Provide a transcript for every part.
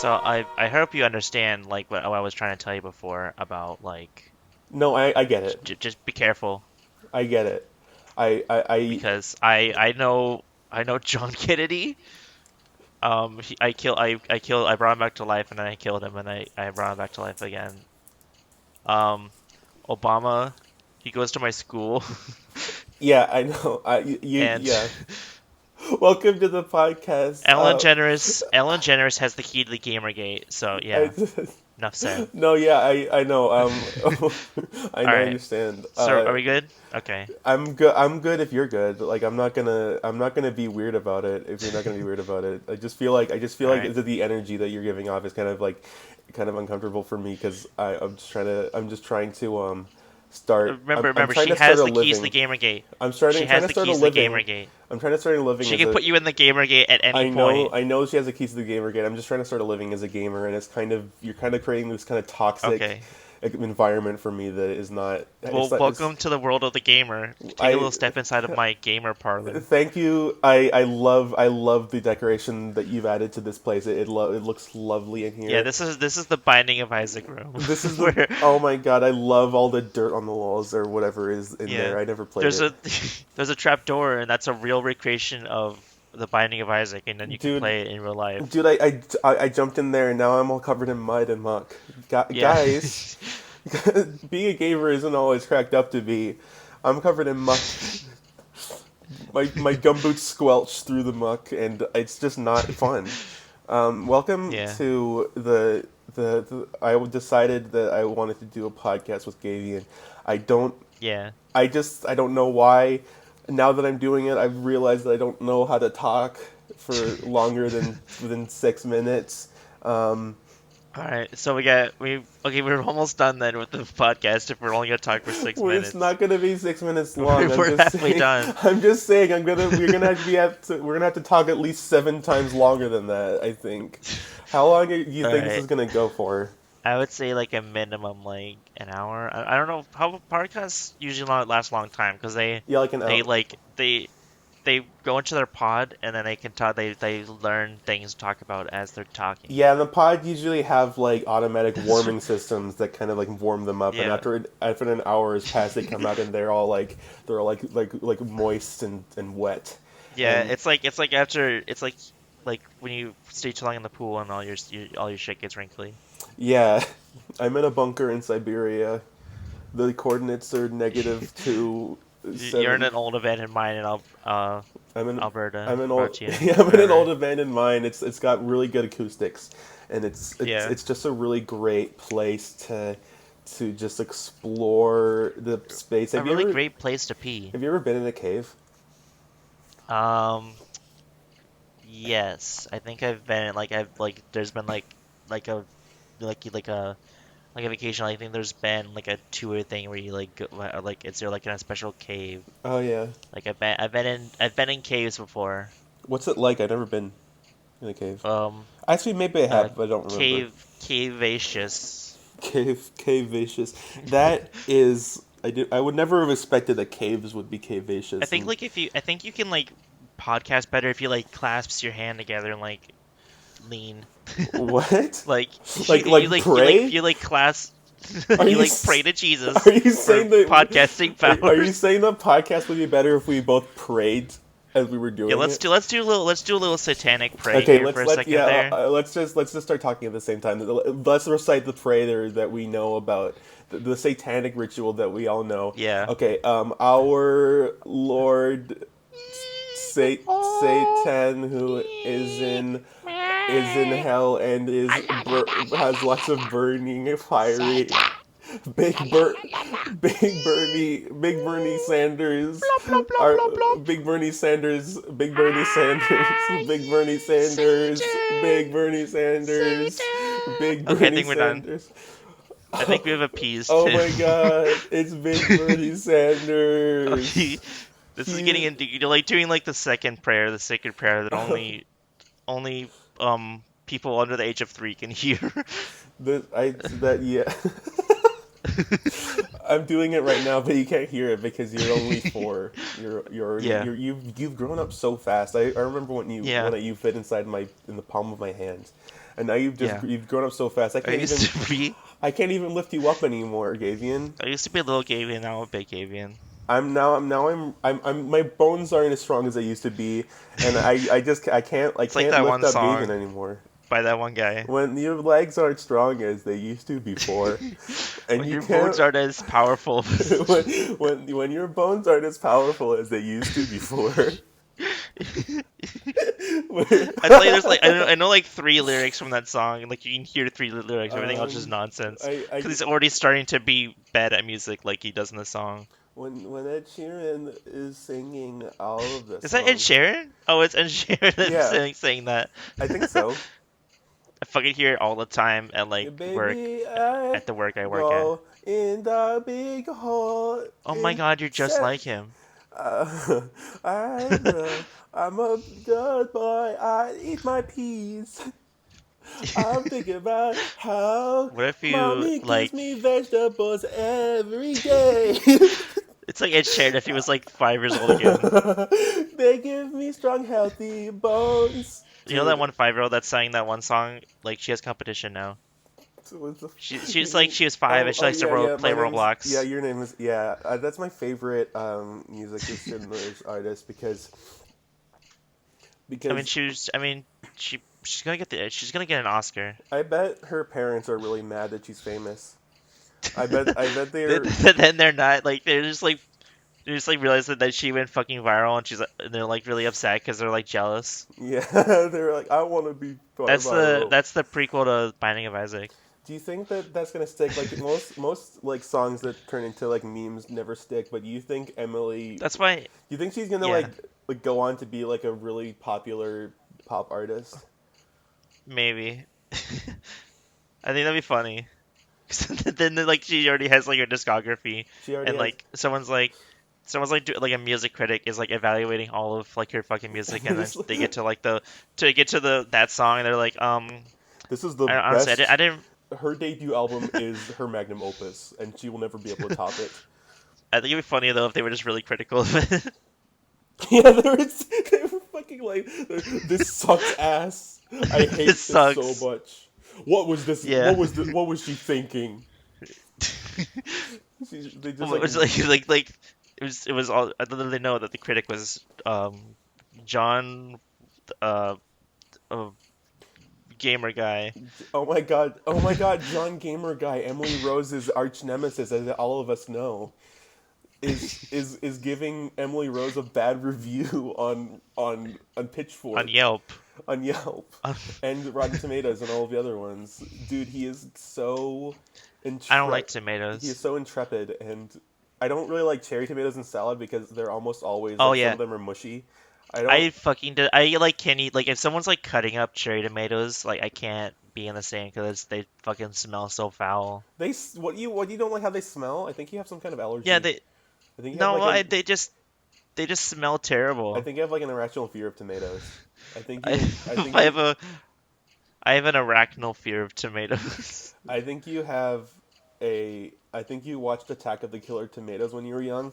So I hope you understand like what I was trying to tell you before about like No, I get it. just be careful I get it. I because I know John Kennedy. I brought him back to life and then I killed him and I brought him back to life again. Um, Obama, he goes to my school yeah, I know. and Yeah. Welcome to the podcast. Ellen DeGeneres has the key to the Gamergate. So I yeah, enough said. no, yeah, I know. All I right. understand. So are we good? Okay. I'm good. I'm good if you're good. Like I'm not gonna be weird about it if you're not gonna be weird about it. I just feel All like right. the energy that you're giving off is kind of uncomfortable for me because I'm just trying to start. I'm Remember, trying she to start has a the keys to the living. Gamergate. I'm She trying has to the start a keys to the living. Gamergate. I'm trying to start a living She as can a. put you in the Gamergate at any point. I know she has the keys to the Gamergate. I'm just trying to start a living as a gamer, and you're kind of creating this kind of toxic Okay. environment for me that is not. Well, It's welcome to the world of the gamer. Take a I little step inside of my gamer parlor. Thank you. I love the decoration that you've added to this place. It looks lovely in Yeah, here. this is the Binding of Isaac room. This is the Where Oh my god, I love all the dirt on the walls or whatever is in yeah, there. I never played there's it. a there's a trap door, and that's a real recreation of the Binding of Isaac, and then you can Dude, play it in real life. dude, I jumped in there and now I'm all covered in mud and muck. Yeah. Guys, being a gamer isn't always cracked up to be. I'm covered in muck. My gumboots squelch through the muck and it's just not fun. Welcome Yeah. to I decided that I wanted to do a podcast with gayvian. I don't. Yeah. I don't know why. Now that I'm doing it, I've realized that I don't know how to talk for longer than 6 minutes. Um, All right. So we're almost done then with the podcast if we're only gonna talk for six well, it's minutes. not gonna be 6 minutes long. I'm We're just halfway saying. done. I'm just saying. We're gonna we're gonna have to talk at least 7 times longer than that. I think. How long do you All think this right. is gonna go for? I would say like a minimum like an hour. I don't know how podcasts usually last a long time because Yeah, like an they hour. like they go into their pod and then they can talk. They learn things to talk about as they're talking. Yeah, and the pod usually have like automatic warming systems that kind of like warm them up, and Yeah, after an hour has passed, they come out and they're all like moist and wet, yeah. and It's like after it's like when you stay too long in the pool and all your shit gets wrinkly. yeah, I'm in a bunker in Siberia. The coordinates are You're in -7. an old abandoned mine in I'm in Alberta, I'm in old Archia, yeah, I'm in an old whatever. abandoned mine. It's got really good acoustics, and Yeah, it's just a really great place to just explore the space. a really great place to pee. Have you ever been in a cave? Um, yes, I think I've been I've like there's been like a like a like a vacation. I think there's been like a tour thing where you like go, like it's there like in a special cave. Oh yeah. Like I've been in caves before. What's it like? I've never been in a cave. Um, Actually, maybe I uh, have, but I don't remember. caveacious. Caveacious. That is, I would never have expected that caves would be I caveacious. think And like if you I think you can like podcast better if you like clasps your hand together and like lean. what? Like Like pray? you like class Are you you like pray s- to Jesus are you for saying that? podcasting Are you powers. saying the podcast would be better if we both prayed as we were Yeah, doing it? let's do a little satanic pray Okay, here for a let's second yeah, there. let's just start talking at the same time. Let's recite the prayer that we know about, the satanic ritual that we all know. Yeah. Okay, our Lord Satan, who is in hell and has lots of burning fiery Big Bert, Big Bernie Sanders, our Big Bernie Sanders, Big Bernie Sanders, Big Bernie Sanders, Big Bernie Sanders, Big Okay, I Bernie think we're done. Sanders. I think we have appeased Oh him. my God, it's Big Bernie Okay, Sanders. this is getting He, into you're like doing like the second prayer, the sacred prayer that only people under the age of 3 can hear. I that yeah. I'm doing it right now, but you can't hear it because you're only 4. You're already Yeah, you've grown up so fast. I remember yeah, when you fit inside in the palm of my hand, and now yeah. you've grown up so fast. I used to be, I can't even lift you up anymore, Gavian. I used to be a little Gavian, now I'm a big Gavian. My bones aren't as strong as they used to be, and I It's like can't that lift one up Gavian song anymore. by that one guy. When your legs aren't strong as they used to before, and When you your bones can't aren't as powerful. when your bones aren't as powerful as they used to before. I tell you, there's like I know like 3 lyrics from that song, and like you can hear 3 lyrics. Everything else is just um, nonsense because I he's already starting to be bad at music, like he does in the song. when Ed Sheeran is singing all of the Is that Ed songs, Sheeran? Oh, it's Ed Sheeran that's yeah, saying that. I think so. I fucking hear it all the time at like work, Baby, I at the work I work at. go in the big hole Oh my in God, you're just set. like him. Uh, I'm a good boy. I eat my peas. I'm thinking about how What if you mommy gives like? me vegetables every day. It's like Ed Sheeran if he was like 5 years old again. They give me strong, healthy bones. You know that Dude, one 5-year-old that sang that one song? Like she has competition now. was the, She's like she was 5 and she likes to yeah. play Yeah, Roblox. your name is yeah. That's my favorite musician or artist I mean, because she's gonna get an Oscar. I bet her parents are really mad that she's famous. I bet Then they're then they're not like they're just like realizing that she went fucking viral and and they're like really upset because they're like jealous. yeah, they're like I want to be viral. That's the prequel to Binding of Isaac. Do you think that that's gonna stick? Like most like songs that turn into like memes never stick. But do you think Emily? That's why, Do you think she's gonna yeah, like go on to be like a really popular pop artist? maybe. I think that'd be funny. 'Cause then like she already has like her discography, She already and has. like like a music critic is like evaluating all of like her fucking music, and then this, they get to like to get to the that song, and they're like, this is the I honestly best. I didn't Her debut album is her magnum opus, and she will never be able to top it. I think it'd be funny though if they were just really critical of it. Yeah, they were fucking like, this sucks ass. I This hate this so sucks. much. What was this? Yeah. What was she thinking? They just Well, it like was like it was all. I don't really know that the critic was John, uh, a gamer guy. oh my god, John Gamer Guy, Emily Rose's arch nemesis, as all of us know, is giving Emily Rose a bad review on On Pitchfork, Yelp. on Yelp, I and Rotten Tomatoes, and all of the other ones. Dude, he is so don't like he is tomatoes. so intrepid, and I don't really like cherry tomatoes in salad because they're almost always Oh like some yeah, of them are mushy. I don't. I fucking did. I like can't eat like if someone's like cutting up cherry tomatoes, like I can't be in the same because they fucking smell so foul. What you don't like how they smell? I think you have some kind of Yeah, allergy. they I think you have no, like a they just smell I terrible. think you have like an irrational fear of tomatoes. I I think I you have a I have an arachnal fear of tomatoes. I think you have I think you watched Attack of the Killer Tomatoes when you were young,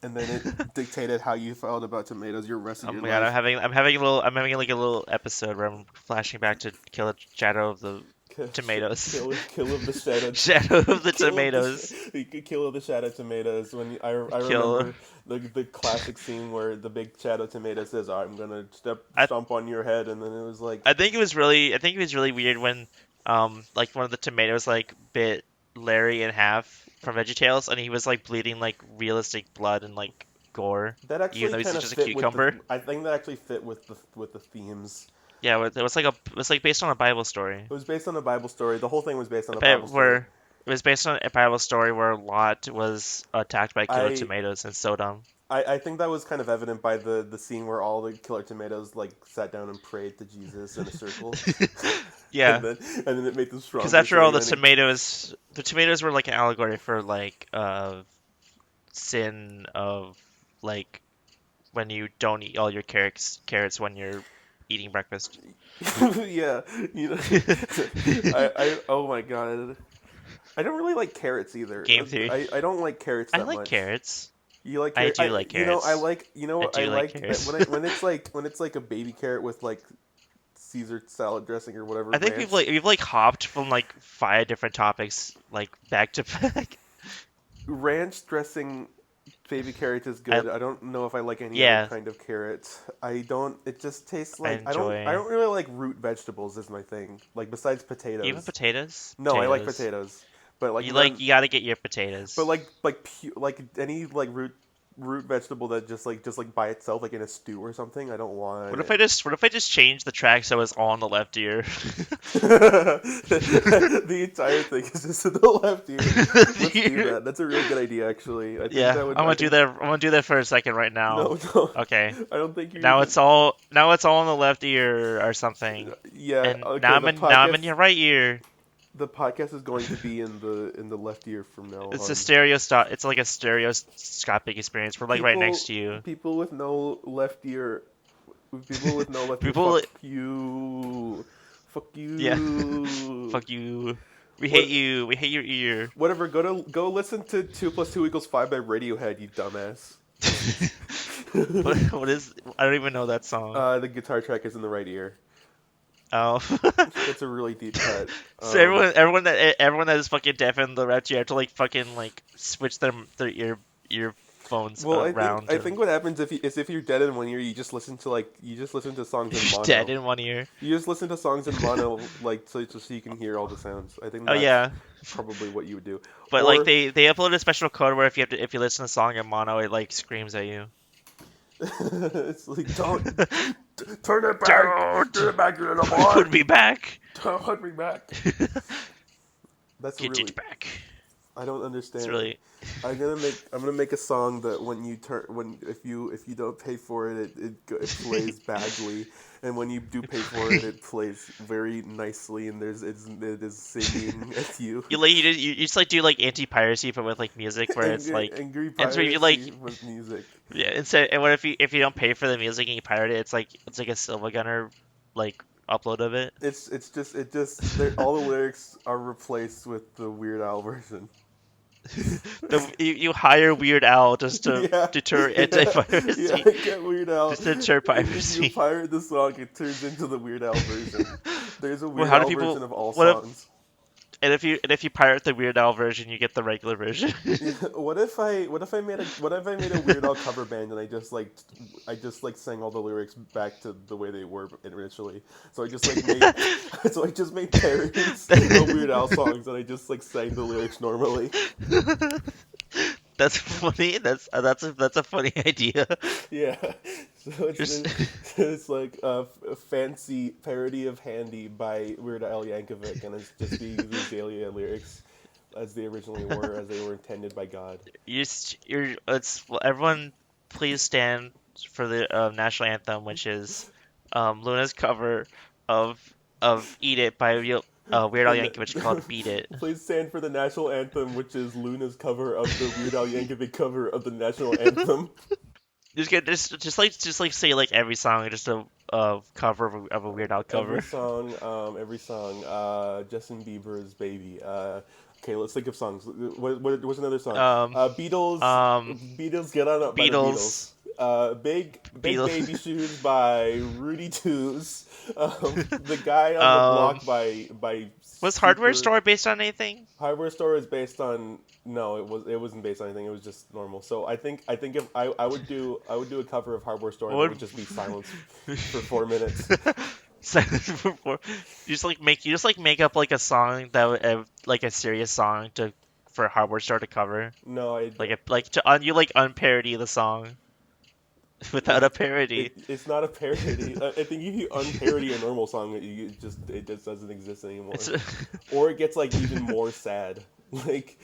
and then it dictated how you felt about tomatoes your rest of Oh your my God, life. I'm having like a little episode where I'm flashing back to Kill a Shadow of the Tomatoes. Kill of the shadow, Shadow of the kill of the Tomatoes. kill of the shadow tomatoes. I Kill. remember the classic scene where the big shadow tomato says, "I'm gonna I stomp on your head," and then it was like, I think it was really weird when like one of the tomatoes like bit Larry in half from VeggieTales, and he was like bleeding like realistic blood and like gore, that even actually though he's kind of just a fit with the. cucumber. I think that actually fit with the themes. Yeah, it was like based on a Bible story. It was based on a Bible story. The whole thing was based on a Bible story. Where it was based on a Bible story where Lot was attacked by killer I tomatoes in Sodom. I think that was kind of evident by the scene where all the killer tomatoes like sat down and prayed to Jesus in a circle, Yeah, and then it made them because stronger. after So all, then the tomatoes were like an allegory for like sin of like when you don't eat all your carrots when you're eating breakfast. yeah, you know, I oh my god, I don't really like carrots either. Game theory. I don't like carrots I that like much. carrots. You like I carrot? do like I carrots. like I I do like like carrots. when it's like a baby carrot with like Caesar salad dressing or whatever I think ranch. we've like hopped from like 5 different topics like back to back. Ranch dressing baby carrot is I good. I don't know if I like any other yeah, kind of carrot. I don't. It just tastes I like I enjoy don't really like root vegetables. Is my thing. Like besides even potatoes. potatoes. No, I like Potatoes. potatoes, but like You none. like you gotta get your But potatoes. like any like root vegetable that just like by itself like in a stew or something. I don't want it. What if I just change the track so it's all on the left ear? The entire thing is just to the left ear. Let's do that. That's a really good idea, actually. I think Yeah, that would. I'm I gonna do think that. I'm gonna do that for a second right now. no, no. Okay. I don't think you're even. Now it's all on the left ear or something. Yeah. And Okay. now I'm in your right ear. The podcast is going to be in the left ear from now It's a on. it's like a stereoscopic experience. We're like right next People to you. people with no left ear. People with no left ear. People Fuck you. Fuck yeah. you. Fuck you. We hate What? you. We hate your ear. Whatever. Go listen to 2 + 2 = 5 by Radiohead. You dumbass. What is I don't even know that song. The guitar track is in the right ear. Oh. It's a really deep cut. So everyone that is fucking deaf in the left ear have to like fucking like switch their earphones Well, around I to think what happens if you're dead in one ear, you just listen to songs in dead mono. in one ear. You just listen to songs in mono, like so you can hear all the sounds. I think Oh that's yeah. probably what you would do. But like Or they uploaded a special code where if you listen to a song in mono, it like screams at you. it's like don't Don't turn it back, you little put boy, me back. don't put me back. That's Get really it back. I don't It's understand. really I'm gonna make a song that when if you don't pay for it it plays badly, and when you do pay for it it plays very nicely, and it is singing at you. you just like do like anti-piracy but with like music where it's like Angry and so you like piracy with music. yeah instead and what if you don't pay for the music and you pirate it it's like a Silva Gunner like upload of it. All the lyrics are replaced with the Weird Al version. You hire Weird Al just to Yeah, deter yeah, anti-piracy. get Weird Al. Just to deter If you piracy. pirate the song, it turns into the Weird Al version. There's a Well, Weird how do Al people? version of all What if songs. and if you pirate the Weird Al version, you get the regular version. What if I made a Weird Al cover band and I just like sang all the lyrics back to the way they were initially. So I just like made so I just made parodies of Weird Al songs and I just like sang the lyrics normally. That's funny. That's a funny idea. Yeah. So Just it's like a fancy parody of Handy by Weird Al Yankovic, and it's just the Azalea lyrics as they originally were, as they were intended by God. you're it's well, everyone please stand for the national anthem, which is Luna's cover of "Eat It" by Weird Al And Yankovic called "Beat It." please stand for the national anthem, which is Luna's cover of the Weird Al Yankovic cover of the national anthem. Just like say like every song, just a cover of a Weird Al cover. Every song. Justin Bieber's "Baby." Okay, let's think of songs. What's another song? Um, Beatles. um, Beatles, "Get On Up" by the Beatles. Beatles, Big Beatles, Baby Shoes by Rudy Toos. The Guy on the um, Block by was Hardware Super. Store based on anything? Hardware Store is based on no, it wasn't based on anything. It was just normal. So I think if I would do a cover of Hardware Store and it What would just be silence for 4 minutes. Silence before you just like make up like a song that like a serious song to for Hardware Store to cover No, you like unparody the song without a parody. it's not a parody. I think if you unparody a normal song, it just doesn't exist anymore, It's or it gets like even more sad. Like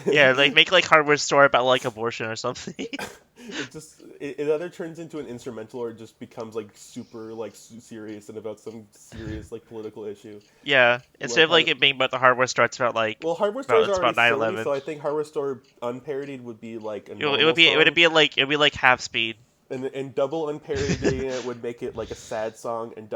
yeah, like make like Hardware Store about like abortion or something. it either turns into an instrumental or it just becomes like super like serious and about some serious like political issue. Yeah, instead Like of like it being about the Hardware Store, it's about like well, Hardware Store is it's already about nine silly, eleven. so I think Hardware Store unparodied would be like a It normal would be song. it would be like Half Speed. And double unparodying it would make it like a sad song, and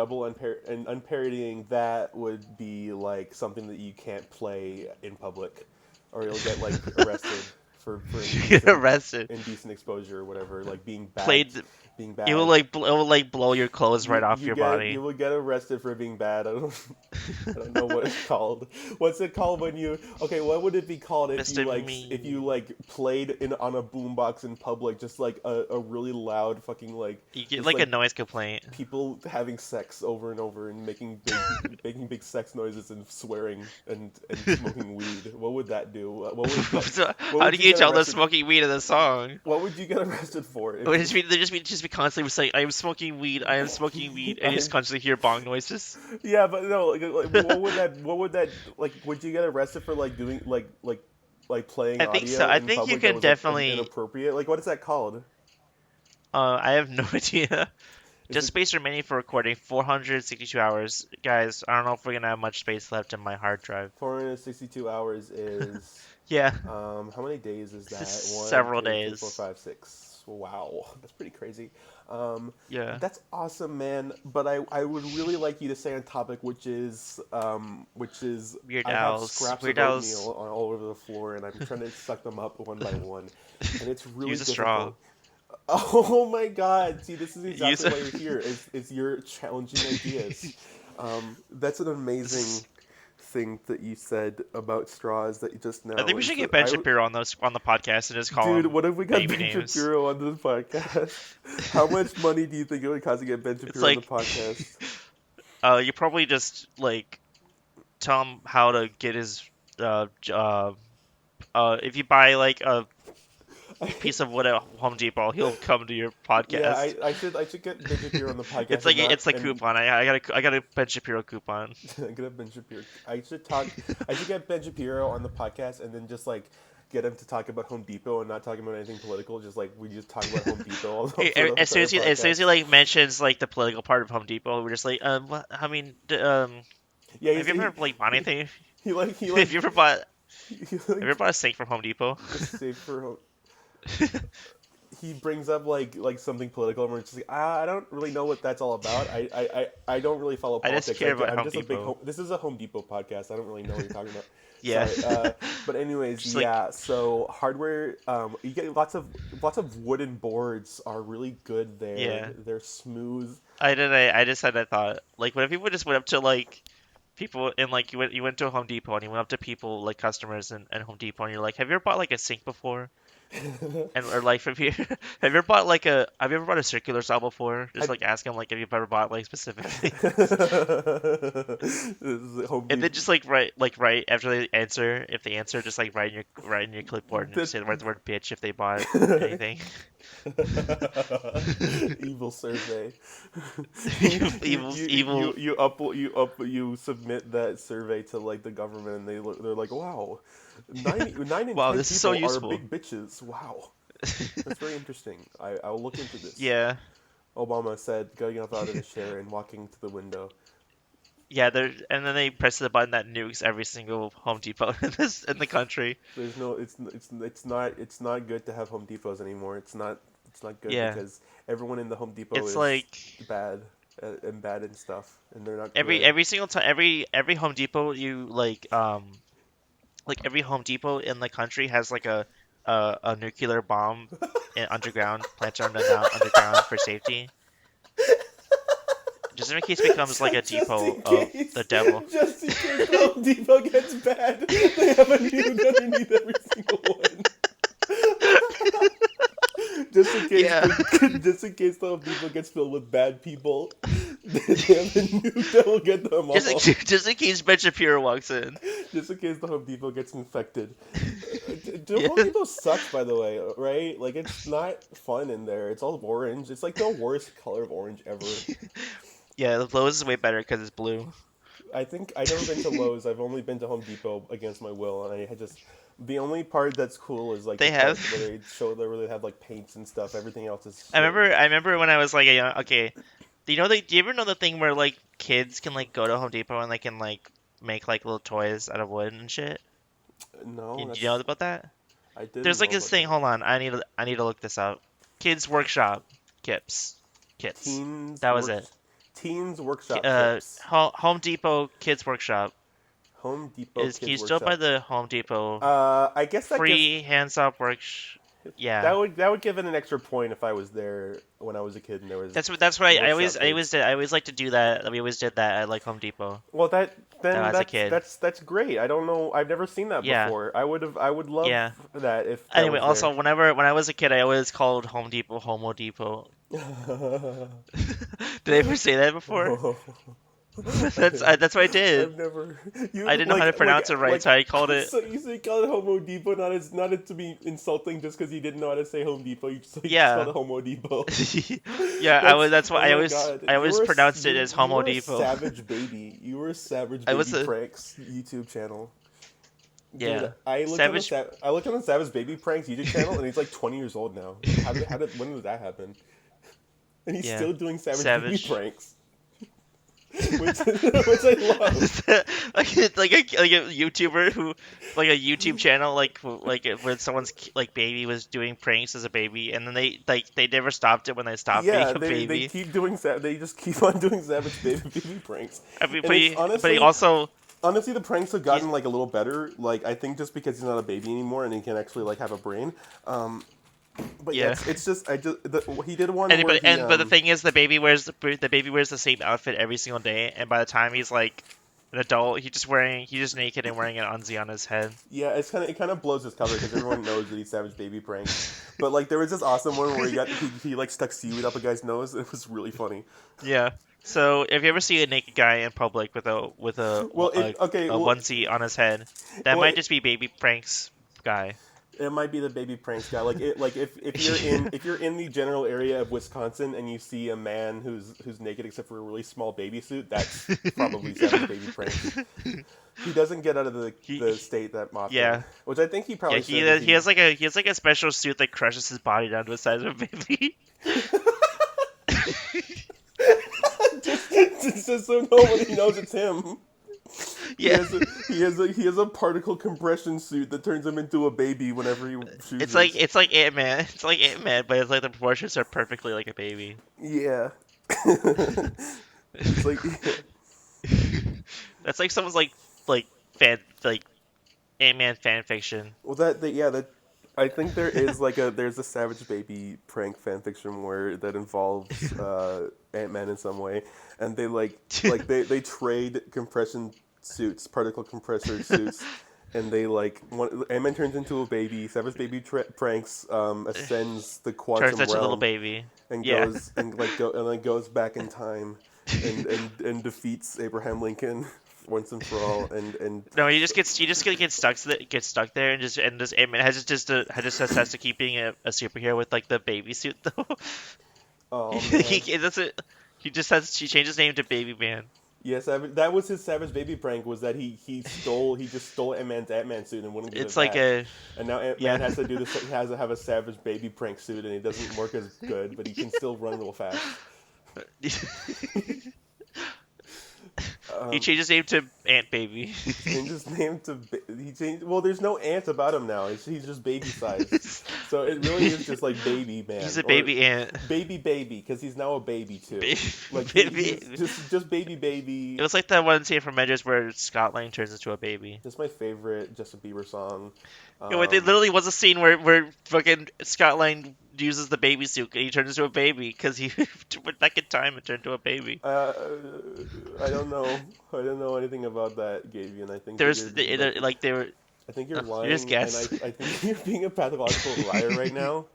unparodying that would be like something that you can't play in public. or you'll get like arrested for You get arrested. indecent exposure or whatever, like Played. being It will bad. like it will like blow your clothes right off your You body. will get arrested for being bad. I don't know what it's called. What's it called when you okay, what would it be called Mr. if you Mean. like played in on a boombox in public, just like a really loud fucking like You get just like a like noise complaint. people having sex over and over and making big sex noises and swearing and smoking weed. What would that do? So What how would do you you get tell they're arrested? smoking weed in the song? What would you get arrested for It would if just be constantly saying, "I am smoking weed. I am smoking weed," and you just I'm constantly hear bong noises. yeah, but no, what would that like? Would you get arrested for like doing like playing I think so. audio I in think you public that can was definitely. inappropriate? Like, what is that called? I have no idea. Is Just it space remaining for recording 462 hours, guys. I don't know if we're gonna have much space left in my hard drive. 462 hours is Yeah, how many days is this is that? One, several 2, 3, 4, days. 5, 6. Wow, that's pretty crazy. Um, Yeah, that's awesome, man. But I would really like you to stay on topic, which is Weird I have Al's. scraps Weird of Al's. oatmeal all over the floor, and I'm trying to suck them up one by one, and it's really Use a straw. difficult. Oh my God! See, this is Use exactly a. why you're here. Is you're challenging ideas. That's an amazing thing that you said about straws that you just I now think we is should get that Ben Shapiro on the podcast and just call dude, him what if we got baby Ben names. Shapiro on the podcast? How much money do you think it would cost to get Ben It's Shapiro on the like, podcast? you probably just like tell him how to get his if you buy like a piece of wood at Home Depot, he'll come to your Yeah, podcast. I should get Ben Shapiro on the It's podcast like and not it's like and coupon. I got a Ben Shapiro coupon. get a Ben Shapiro. I should get Ben Shapiro on the podcast and then just like get him to talk about Home Depot and not talking about anything political. Just like we just talk about Home Depot for the As soon entire as he podcast. like mentions like the political part of Home Depot, we're just like, what, I mean, Yeah, have you ever like bought anything? he Have you ever bought he have you ever like bought a sink from Home Depot? save for home. He brings up like something political, and we're just like, I don't really know what that's all about. I don't really follow I just politics. care about I'm Home just a big Depot. This is a Home Depot podcast. I don't really know what you're talking about. Yeah, Sorry. But anyways, just like yeah. So hardware, you get lots of wooden boards are really good there. yeah. They're smooth. I just had that thought. Like, what if people just went up to like people and like you went to a Home Depot and you went up to people like customers and Home Depot and you're like, have you ever bought like a sink before? And or like from here, have you ever bought a circular saw before? Just I, like ask them like, have you ever bought like specific things? this is Home And then Depot. just right after they answer, if they answer, just like write in your clipboard and just say the word bitch if they bought anything. Evil survey. Evil. You submit that survey to like the government, and they're like, wow, nine in Wow, ten this is so people are useful. big bitches. Wow, that's very interesting. I'll look into this. Yeah, Obama said, getting up out of his chair and walking to the window. yeah. And then they press the button that nukes every single Home Depot in the country. There's no, it's not good to have Home Depots anymore. It's not good Yeah, because everyone in the Home Depot it's is like bad and bad and stuff, and they're not every good. every single time every Home Depot you like every Home Depot in the country has like a nuclear bomb underground planted underground for safety, just in case it becomes like a Just depot in of case, the devil. just in case the Home Depot gets bad, they have a nuke underneath every single one. Just in case, Yeah, just in case the Home Depot gets filled with bad people, they have a nuke that will get them all. just in case Ben Shapiro walks in. Just in case the Home Depot gets infected. The Home Yeah, Depot sucks, by the way, right? Like, it's not fun in there. It's all orange. It's like the worst color of orange ever. yeah. The Lowe's is way better because it's blue. I think I've never been to Lowe's. I've only been to Home Depot against my will, and I had just the only part that's cool is like the They have. part where they show where they have like paints and stuff. Everything else is I shit. remember. I remember when I was like a young. Okay, do you ever know the thing where like kids can like go to Home Depot and they can like make like little toys out of wood and shit? No, Do you know that's about that? I didn't There's like know this about thing. that. Hold on, I need to look this up. Kids Workshop kits. Teens That was work it. Teens Workshop Kits. Home Depot Kids Workshop. Home Depot Is can Kids you still buy Workshop. the Home Depot I guess that gives free hands-off work? Yeah, that would give it an extra point if I was there when I was a kid and there was that's what workshop I always kids. did. I always like to do that. We always did that at like Home Depot Well, as a kid. that's great. I don't know. I've never seen that Yeah, before. I would love yeah. that if that Anyway, was there. also when I was a kid, I always called Home Depot Homo Depot. Did I ever say that before? No. That's what I did. I've never you I didn't know how to pronounce it right, like so I called it. so you say call it Homo Depot, not it to be insulting just because you didn't know how to say Home Depot. You just called Yeah, it Homo Depot. yeah. I That's was. That's why oh my god. I always pronounced it as You Homo were a Depot. savage baby. You were a savage I was baby a pranks YouTube channel. Dude, yeah savage. I looked on the Savage Baby Pranks YouTube channel and he's like 20 years old now. When did that happen? And he's Yeah, still doing Savage Baby savage. Pranks, which I love. Like a YouTuber who like a YouTube channel where someone's like baby was doing pranks as a baby, and then they never stopped it when they stopped being Yeah, a they baby. keep doing they just keep on doing Savage Baby Pranks, I mean, and it's but he also honestly the pranks have he's gotten like a little better. Like I think just because he's not a baby anymore and he can actually like have a brain. But yeah, yeah. it's just he did one where he But the thing is, the baby wears the same outfit every single day, and by the time he's like an adult, he's just naked and wearing an unzie on his head. yeah, it kind of blows his cover because everyone knows that he's Savage Baby Pranks. But like there was this awesome one where he like stuck seaweed up a guy's nose. It was really funny. Yeah. So if you ever see a naked guy in public with Well, a onesie on his head, that well, might just be baby pranks guy. it might be the baby pranks guy. Like if you're in the general area of Wisconsin and you see a man who's naked except for a really small baby suit, that's probably Savage Baby Pranks. He doesn't get out of the state that often. Yeah. Which I think he Yeah, probably should. he has like a special suit that crushes his body down to the size of a baby. just so nobody knows it's him. Yeah. He has a particle compression suit that turns him into a baby whenever he chooses. It's like Ant-Man. It's like Ant-Man, but it's like the proportions are perfectly like a baby. Yeah. It's like That's like someone's like Ant-Man fan fiction. well that I think there's a Savage Baby prank fan fiction where that involves Ant-Man in some way, and they trade compression suits, particle compressor suits, and Ant-Man turns into a baby. Savage Baby pranks ascends the Turns quantum such a little realm baby. and Yeah. goes back in time and defeats Abraham Lincoln once and for all and No, he just gets stuck there and just Ant-Man has to keep being a superhero with like the baby suit though. oh He doesn't. She changed his name to Baby Man. yes, that was his Savage Baby prank. Was that he just stole Ant-Man suit and wouldn't give It's it like back. And now Ant-Man yeah. has to do this. He has to have a Savage Baby prank suit, and it doesn't work as good, but he can still run real fast. He changed his name to Ant Baby. He changed his name to he changed. Well, there's no ant about him now. He's just baby size. So it really is just like Baby Man. He's a baby ant. Baby because he's now a baby too. Like Baby. he's just baby. It was like that one scene from Measures where Scott Lang turns into a baby. That's my favorite Justin Bieber song. You know, there literally was a scene where fucking Scott Lang uses the baby suit and he turns into a baby because he went back in time and turned into a baby. I don't know. I don't know anything about that, Gavian. I think They were. I think you're lying, You just guess. and I think you're being a pathological liar right now.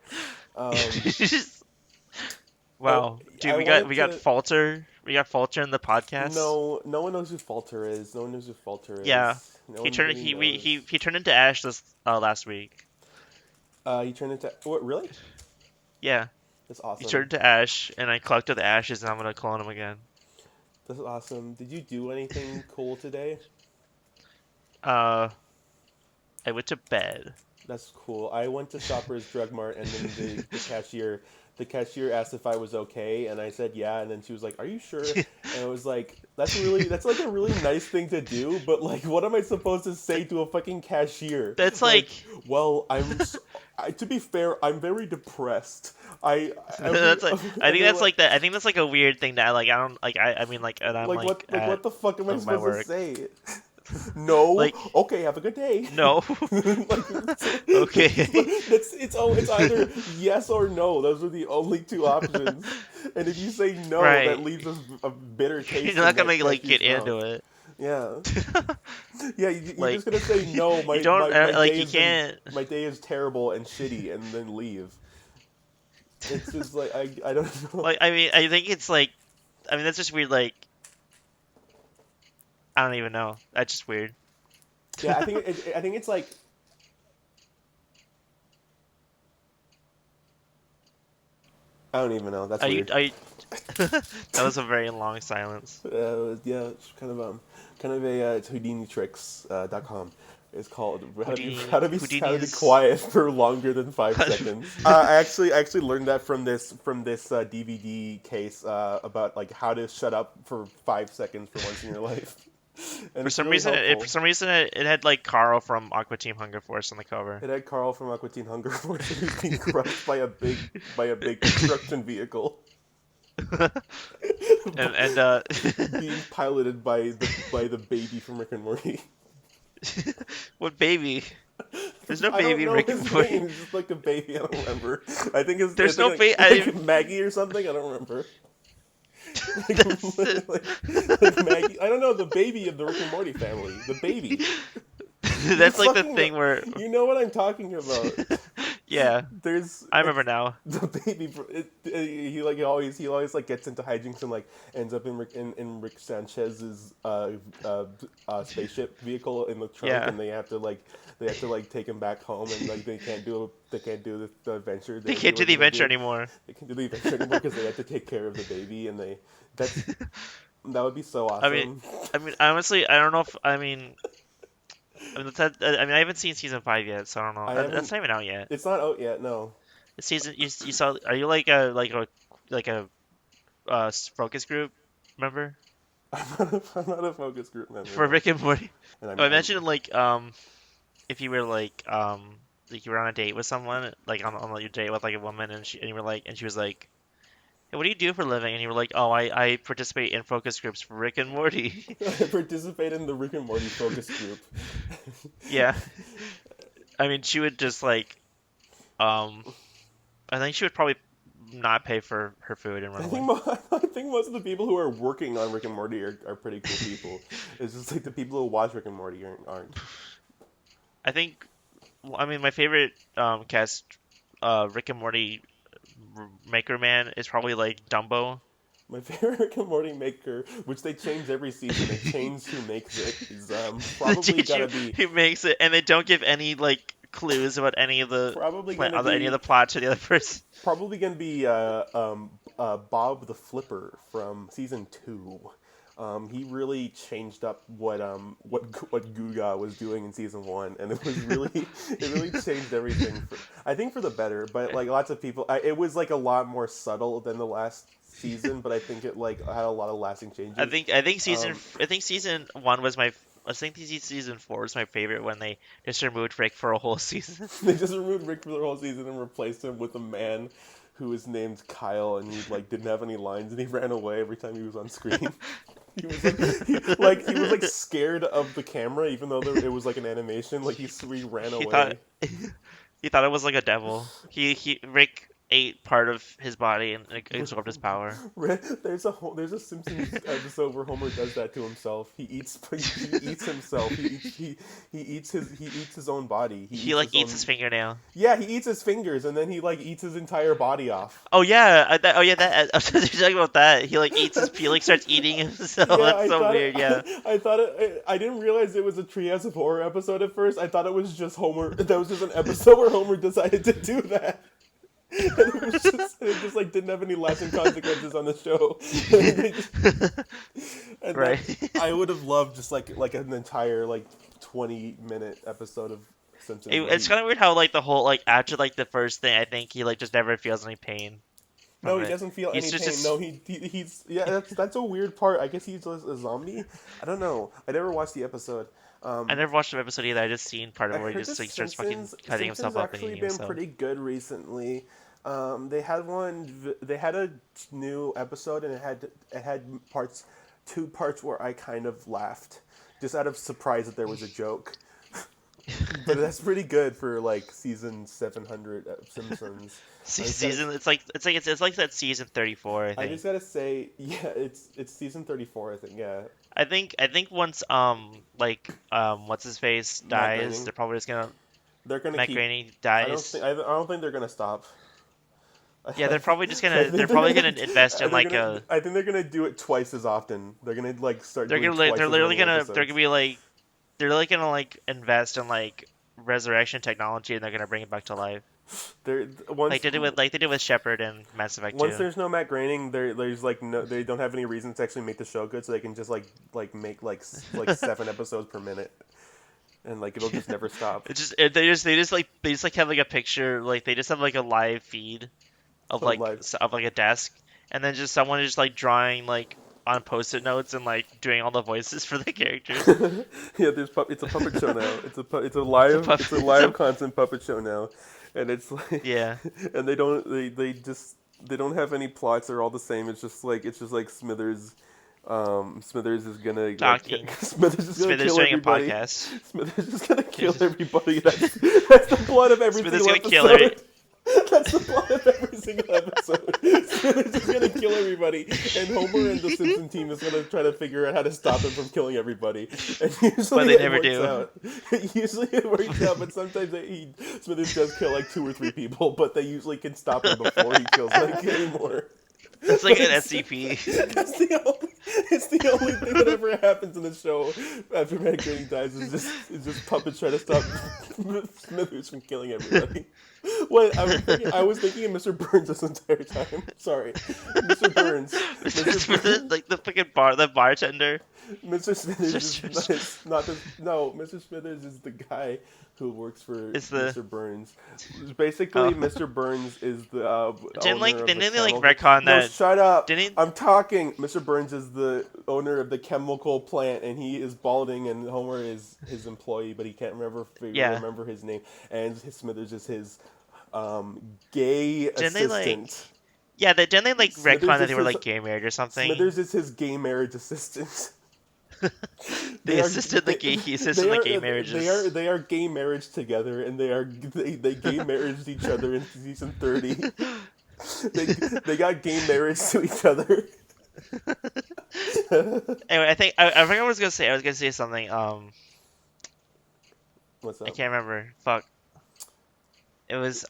Wow, dude, we got Falter. We got Falter in the podcast. No one knows who Falter is. No one knows who Falter is. Yeah, No he one turned really knows. he turned into Ash this last week. He turned into what? Really? Yeah, That's awesome. he turned into Ash, and I collected the ashes, and I'm gonna clone him again. That's awesome. Did you do anything cool today? I went to bed. That's cool. I went to Shoppers Drug Mart, and then the cashier asked if I was okay, and I said yeah, and then she was like, "Are you sure?" And I was like, that's like a really nice thing to do, but like, what am I supposed to say to a fucking cashier? That's like well, to be fair, I'm very depressed. that's like I think that's like that. I think that's like a weird thing that I don't like. I mean like and I'm what the fuck am I of my supposed to work. say? No. Like, Okay, have a good day. no. Like Okay. it's either yes or no. Those are the only two options. And if you say no, that Right. leaves a bitter You're taste not in gonna that like cashier's get mouth. into it. Yeah. Yeah, you're Like, just gonna say no. you don't My like day you has been can't. my day is terrible and shitty, and then leave. It's just like I don't know. Like, I mean, I think it's like, I mean, that's just weird. Like, I don't even know. That's just weird. Yeah, I think it's like I don't even know. That's Are you? weird. Are you? That was a very long silence. Yeah, it's kind of a it's HoudiniTricks.com. It's called how to be Houdini's. quiet for longer than 5 seconds. I actually learned that from this DVD case about like how to shut up for 5 seconds for once in your life, and For it's some really reason, helpful. it had like Carl from Aqua Team Hunger Force on the cover. It had Carl from Aqua Teen Hunger Force who's being crushed by a big construction vehicle, And being piloted by the baby from Rick and Morty. what baby? There's no I don't baby in know Rick and his Morty. name. It's just like a baby. I don't remember. I There's think no baby. like Maggie or something. I don't remember. Like, That's like Maggie. I don't know the baby of the Rick and Morty family. The baby. You that's like the fucking know. thing where, You know what I'm talking about. yeah, There's I remember it's now. the baby. He always like gets into hijinks and like ends up in Rick Sanchez's spaceship vehicle in the trunk, Yeah, and they have to like take him back home, and like they can't do the adventure they they can't do were the gonna adventure do. anymore. They can do the adventure anymore because they have to take care of the baby, and they that's that would be so I mean, awesome. honestly, I don't know if I mean, I haven't seen season 5 yet, so I don't know. I That's haven't. not even out yet. It's not out yet. No, The season you saw? Are you like a focus group member I'm not a focus group member. for No, Rick and Morty? and Oh, I I'm mentioned if you were like you were on a date with someone like on your date with like a woman and you were like and she was like, hey, what do you do for a living? And you were like, oh, I participate in focus groups for Rick and Morty. I participate in the Rick and Morty focus group. Yeah, I mean she would just like um I think she would probably not pay for her food and run away. I think most of the people who are working on Rick and Morty are pretty cool people. It's just like the people who watch Rick and Morty aren't. I think I mean my favorite cast Rick and Morty maker man is probably like Dumbo. My favorite Rick and Morty maker, which they change every season, they change who makes it, is The probably teacher gotta be who makes it, and they don't give any like clues about any of the probably gonna any of the be plot to the other person. probably gonna be Bob the Flipper from season 2. He really changed up what Guga was doing in season 1, and it was really it really changed everything. I think for the better, but like lots of people, it was like a lot more subtle than the last season, but I think it like had a lot of lasting changes. Um, I think season 1 was my I think season 4 was my favorite when they just removed Rick for a whole season. they just removed Rick for the whole season and replaced him with a man who was named Kyle, and he like didn't have any lines, and he ran away every time he was on screen. He was like scared of the camera, even though it was like an animation. Like he ran He thought away. he thought it was like a devil. He Rick ate part of his body and like, absorbed his power. There's a Simpsons episode where Homer does that to himself. He eats himself. He eats his own body. He He eats like his eats own. his fingernail. Yeah, he eats his fingers, and then he like eats his entire body off. Oh yeah, oh yeah, that I was talking about that. He like eats his he like starts eating himself. Yeah, That's so weird. Yeah. I thought it. I didn't realize it was a Treehouse of Horror episode at first. I thought it was just Homer. That was just an episode where Homer decided to do that. And it just like didn't have any lasting consequences on the show. And Right. I would have loved just like an entire like 20-minute episode of Simpsons where It's kind of weird how like the whole like after like the first thing, I think he like just never feels any pain no, from he it. doesn't feel He's any pain. just No, he's yeah. That's a weird part. I guess he's a zombie. I don't know. I never watched the episode. I never watched the episode either. I just seen part I of it where he heard the just like starts fucking cutting Simpsons himself up and actually eating been himself. pretty good recently. They had they had a new episode, and it had two parts where I kind of laughed. just out of surprise that there was a joke. But that's pretty good for like season 700 of Simpsons. I just gotta Season it's like that season 34, I I think. just gotta say, yeah, it's season 34, I think. Yeah, I think once what's his face Matt dies, Groening. they're probably just gonna They're gonna Matt keep. Groening dies. I don't think they're gonna stop. Yeah, they're probably just I gonna they're think they're probably gonna gonna invest in they're like gonna a I think they're gonna do it twice as often. They're gonna like start doing twice they're as literally many they're gonna episodes. be like they're like gonna like invest in like resurrection technology and they're gonna bring it back to life. They're once Like they did with Shepard and Mass Effect once 2. there's no Matt Groening, there's like no they don't have any reason to actually make the show good, so they can just like make like 7 episodes per minute, and like it'll just never stop. They just like have like a picture like they just have like a live feed Of live. of like a desk and then just someone just like drawing like on post-it notes and like doing all the voices for the characters. Yeah, it's a puppet show now. It's a It's puff. a It's live a content puppet show now, and it's like, yeah. and they don't have any plots. They're all the same. It's just like Smithers. Smithers is gonna like Talking. Smithers is gonna Smithers kill doing a everybody. podcast. Smithers is gonna kill everybody. That's the plot of every Smithers single gonna kill her. episode. That's the plot of every single episode. Smithers is gonna kill everybody, and Homer and the Simpson team is gonna try to figure out how to stop him from killing everybody. And But usually they it never works do. out. Usually it works out, but sometimes Smithers does kill like 2 or 3 people, but they usually can stop him before he kills like anymore. It's like But an it's, SCP. that's the only. It's the only thing that ever happens in the show after Matt Groening dies is just puppets try to stop Smithers from killing everybody. What I was thinking of Mr. Burns this entire time. Sorry, Mr. Burns. Mr. Smithers, Burns. like the bartender. Mr. Smithers Mr. is not the no. Mr. Smithers is the guy who works for It's the Mr. Burns. Basically, oh. Mr. Burns is the owner of the Didn't they like chemical. retcon No, that? shut up. Didn't I'm talking. Mr. Burns is the owner of the chemical plant, and he is balding, and Homer is his employee, but he can't yeah. remember his name. And Smithers is his gay Didn't they like assistant. didn't they like Smithers retcon that is they were his like gay marriage or something? Smithers is his gay marriage assistant. They They are assisted he assisted they the are gay marriages. they are gay marriage together, and they gay marriaged each other in season 30. They got gay marriage to each other. Anyway, I think I was gonna say something. What's I up? can't remember. Fuck. It was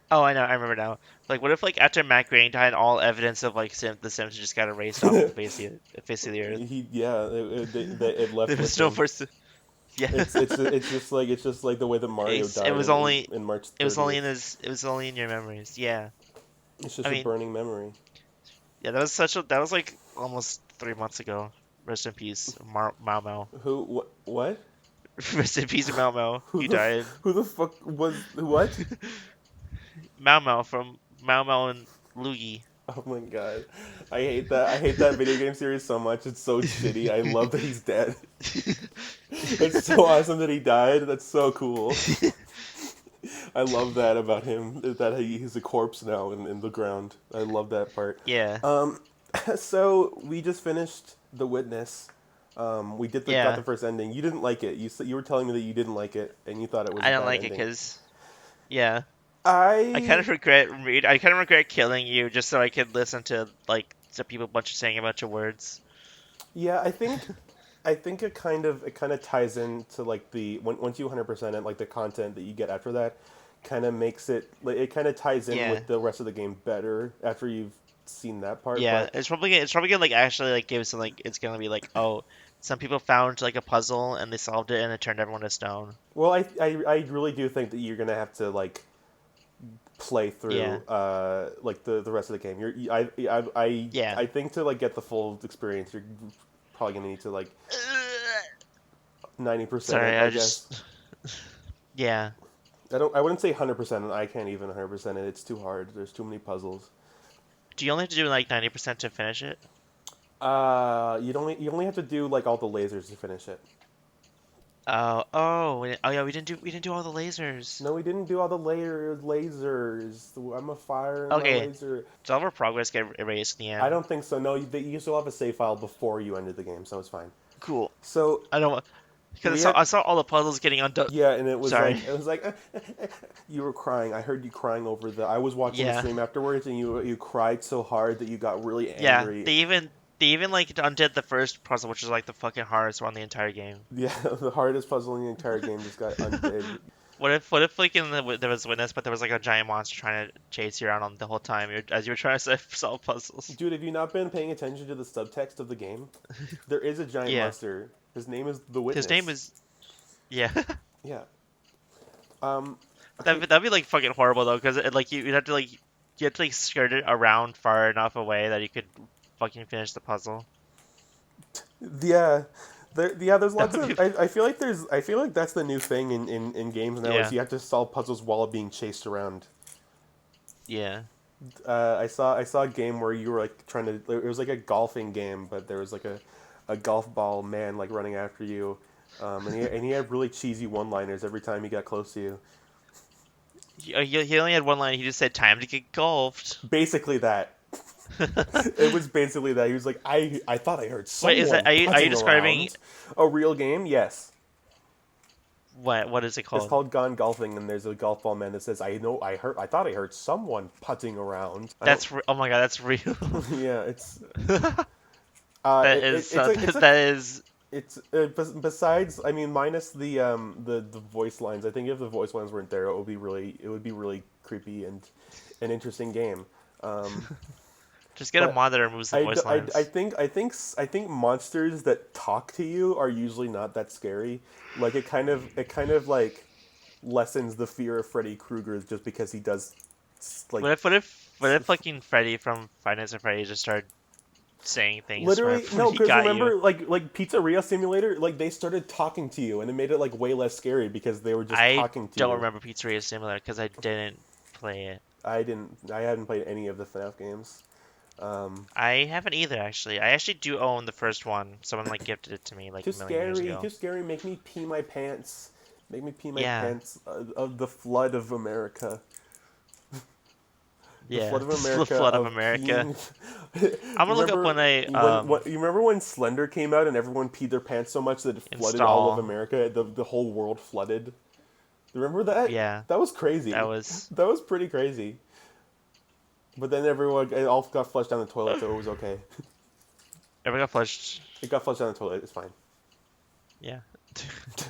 Oh, I know. I remember now. Like, what if like after Matt Groening died, all evidence of like the Simpsons just got erased off the face of the earth? It left There with was no him. person. Yeah. It's just like the way that Mario died It was only in March it was only 30th. in his it was only in your memories. Yeah. It's just I a mean, burning memory. yeah. That was like almost 3 months ago. Rest in peace, Mao Mao. What? Rest in peace, Mao Mao. You died. Who the fuck was what? Mao Mao from Mao Mao and Luigi. Oh my god. I hate that video game series so much. It's so shitty. I love that he's dead. It's so awesome that he died. That's so cool. I love that about him. That he's a corpse now in the ground. I love that part. Yeah. So we just finished The Witness. We got Yeah. the first ending. You didn't like it. You were telling me that you didn't like it, and you thought it was I a don't bad like it ending. because yeah. I I kind of regret killing you just so I could listen to like to people saying a bunch of words. Yeah, I think it kind of ties into like once you 100% it, like the content that you get after that kind of makes it like it kind of ties in Yeah. with the rest of the game better after you've seen that part. Yeah, But it's probably gonna like actually like give some like it's gonna be like, oh, some people found like a puzzle and they solved it and it turned everyone to stone. well, I really do think that you're gonna have to like play through Yeah. like the rest of the game. Yeah. I think to like get the full experience, you're probably gonna need to like 90%. Sorry, I I guess. just yeah. I wouldn't say 100%, and I can't even 100% it. It's too hard. There's too many puzzles. Do you only have to do like 90% to finish it? You only have to do like all the lasers to finish it. Oh yeah, we didn't do all the lasers. No, we didn't do all the lasers. I'm a fire in my Okay, laser. so all of our progress get erased in the I end. don't think so. No, you still have a save file before you ended the game, so it's fine. Cool. So I don't because we had I saw all the puzzles getting undone. yeah, and Sorry. it was like you were crying. I heard you crying over the. I was watching the Yeah. stream afterwards, and you cried so hard that you got really Yeah. angry. They even like undid the first puzzle, which is like the fucking hardest one in the entire game. Yeah, the hardest puzzle in the entire game just got undid. What if like there was witness, but there was like a giant monster trying to chase you around on the whole time as you were trying to solve puzzles. Dude, have you not been paying attention to the subtext of the game? There is a giant Yeah. monster. His name is the His name Witness. is yeah. Yeah. Um. That'd be like fucking horrible though, because like you have to like skirt it around far enough away that you could fucking finish the puzzle. Yeah. There's That lots would of. be I feel like that's the new thing in games now is yeah you have to solve puzzles while being chased around. yeah. I saw a game where you were like trying to. It was like a golfing game, but there was like a golf ball man like running after you, and he had really cheesy one-liners every time he got close to you. He only had one line. He just said, "Time to get golfed." Basically that. It was basically that. He was like, I thought I heard Wait, is someone that are you putting describing around. A real game? Yes. what is it It's called? called Gone Golfing, and there's a golf ball man that says, I thought I heard someone putting around. I don't. Oh my god, that's real. Yeah, it's. That It, is it's a that is It's besides, I mean, minus the voice lines. I think if the voice lines weren't there, it would be really creepy and an interesting game. Um, just get a but mod that removes the voice lines. I think monsters that talk to you are usually not that scary. Like it kind of like lessens the fear of Freddy Krueger just because he does like What if fucking Freddy from Five Nights at Freddy's just started saying things literally whenever no, he because got you? remember like Pizzeria Simulator, like they started talking to you and it made it like way less scary because they were just I talking to don't you. remember Pizzeria Similar because I didn't play it. I hadn't played any of the FNAF games. I haven't either actually. I actually do own the first one. Someone like gifted it to me like a million years ago. Too scary. Make me pee my pants. Make me pee my Yeah, pants. Of the flood of America. The yeah. flood of This is the America flood of of America. peeing. I'm gonna look up when I You remember when Slender came out and everyone peed their pants so much that it flooded all of install. America? The whole world flooded. Remember that? Yeah, That was crazy. that was. That was pretty crazy. But then it all got flushed down the toilet, so it was okay. Ever got flushed? It got flushed down the toilet. It's fine. Yeah.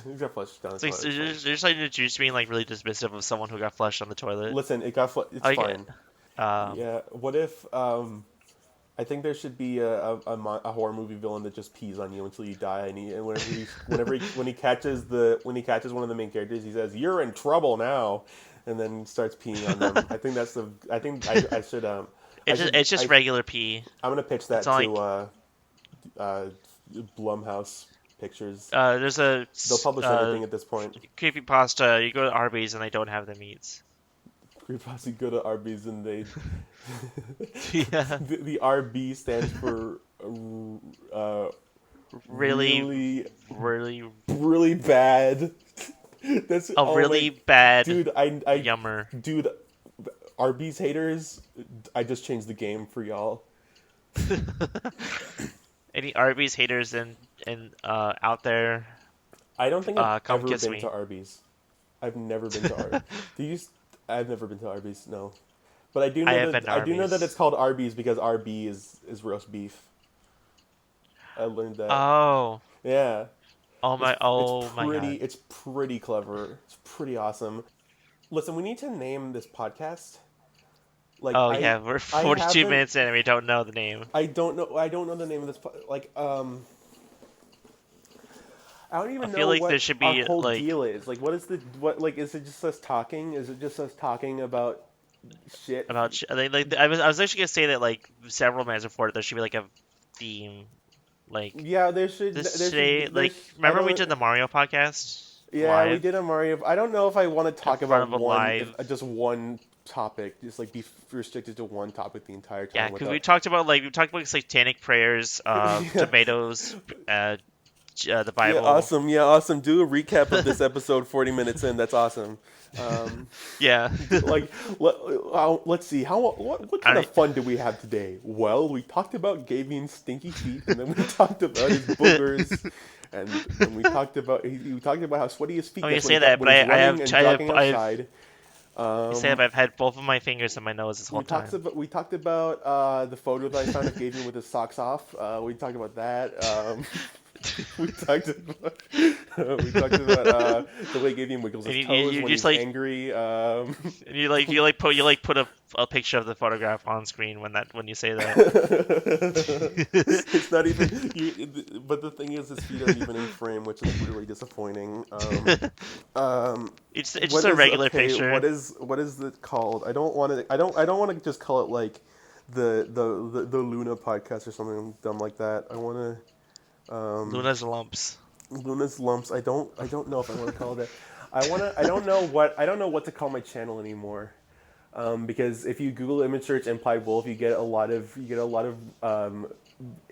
It got flushed down the It's like toilet. so It's fine. you're just like you're just being like really dismissive of someone who got flushed on the toilet. Listen, it's I fine. get. Um, Yeah. What if I think there should be a horror movie villain that just pees on you until you die, and when he catches one of the main characters, he says, "You're in trouble now," and then starts peeing on them. I think I should it's just regular pee. I'm gonna pitch that It's not like to Blumhouse Pictures. there's a They'll publish everything at this point. creepypasta. You go to Arby's and they don't have the meats. Creepypasta go to Arby's and they Yeah, the RB stands for really, really really, really bad. That's a really bad dude. yummer. Dude, Arby's haters. I just changed the game for y'all. Any Arby's haters in out there, I don't think I've come ever kiss been me. to Arby's. I've never been to Arby's. I've never been to Arby's. No, but I do I know have that been to I do know that Arby's. it's called Arby's because RB is roast beef. I learned that. Oh, Yeah. oh my god. It's pretty clever. It's pretty awesome. Listen, we need to name this podcast. Like Oh yeah, we're I 42 haven't- minutes in and we don't know the name. I don't know the name of this I don't even I feel know like what there should our be whole like deal is. Like like is it just us talking? Is it just us talking about shit? about I was actually gonna say that like several minutes before there should be like a theme like Yeah, there should this there say should, like there's- I remember we don't- did the Mario podcast Yeah, we live did a Mario. I don't know if I want to talk in front about of a live. just one topic, just like be restricted to one topic the entire time. Yeah, because without- we talked about like satanic prayers, Yeah. tomatoes, the Yeah, Bible. awesome. Yeah, awesome. Do a recap of this episode 40 minutes in. That's awesome. Um, Yeah. like, let's see. What kind of I fun did we have today? Well, we talked about Gavian's stinky feet, and then we talked about his boogers, and we talked about how sweaty his feet I mean, you gets when say that, but he's I running have and jogging outside. you say that, Um, but I've had both of my fingers in my nose this whole time. we talked about the photo that I found of Gavian with his socks off. We talked about that. We talked about the way Gavian wiggles And his toes you when just he's like angry. you like put a picture of the photograph on screen when you say that. It's not even. But the thing is, his feet aren't even in frame, which is really disappointing. It's just What a is regular okay? picture. What is it called? I don't want to. I don't want to just call it like the Luna podcast or something dumb like that. I want to. Luna's lumps. Luna's lumps. I don't know if I want to call it that. I don't know what to call my channel anymore. Because if you Google image search implied wolf, you get a lot of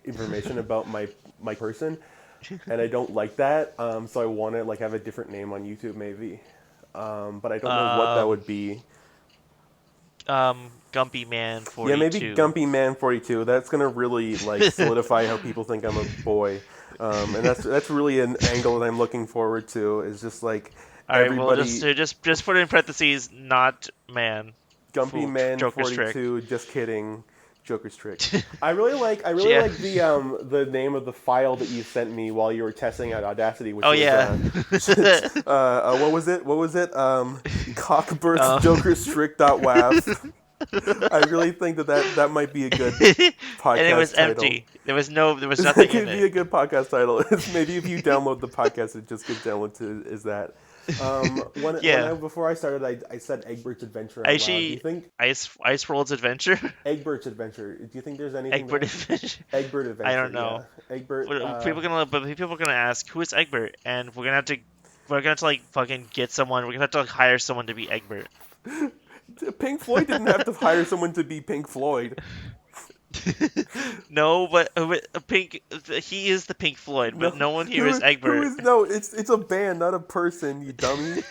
information about my person, and I don't like that. So I want to like have a different name on YouTube maybe. But I don't know what that Um, would be. Gumpy Man Yeah, maybe 42. Gumpy Man 42. That's gonna really like solidify how people think I'm a boy, and that's really an angle that I'm looking forward to. Is just like All right, well, everybody just put in parentheses, not man. Gumpy Man Joker's trick. 42. Just kidding. Joker's trick. I really Yeah. like the name of the file that you sent me while you were testing out Audacity, which Oh was yeah. what was it? What was it? Um, Cockburstjokerstrick.waf. I really think that might be a good and it was podcast title. empty. There was That nothing could in be a it. good podcast title. Maybe if you download the podcast, it just gets downloaded to is that. Yeah. Before I started, I said Egbert's Adventure out loud. Do you Actually, think Ice World's Adventure. Egbert's Adventure? Do you think there's anything Egbert there? Adventure. Egbert Adventure. I don't know. Yeah. Egbert. People are gonna ask who is Egbert, and we're gonna have to like fucking get someone. We're gonna have to like, hire someone to be Egbert. Pink Floyd didn't have to hire someone to be Pink Floyd. No, but Pink. He is the Pink Floyd, but no one here is Egbert. No, it's a band, not a person. You dummy.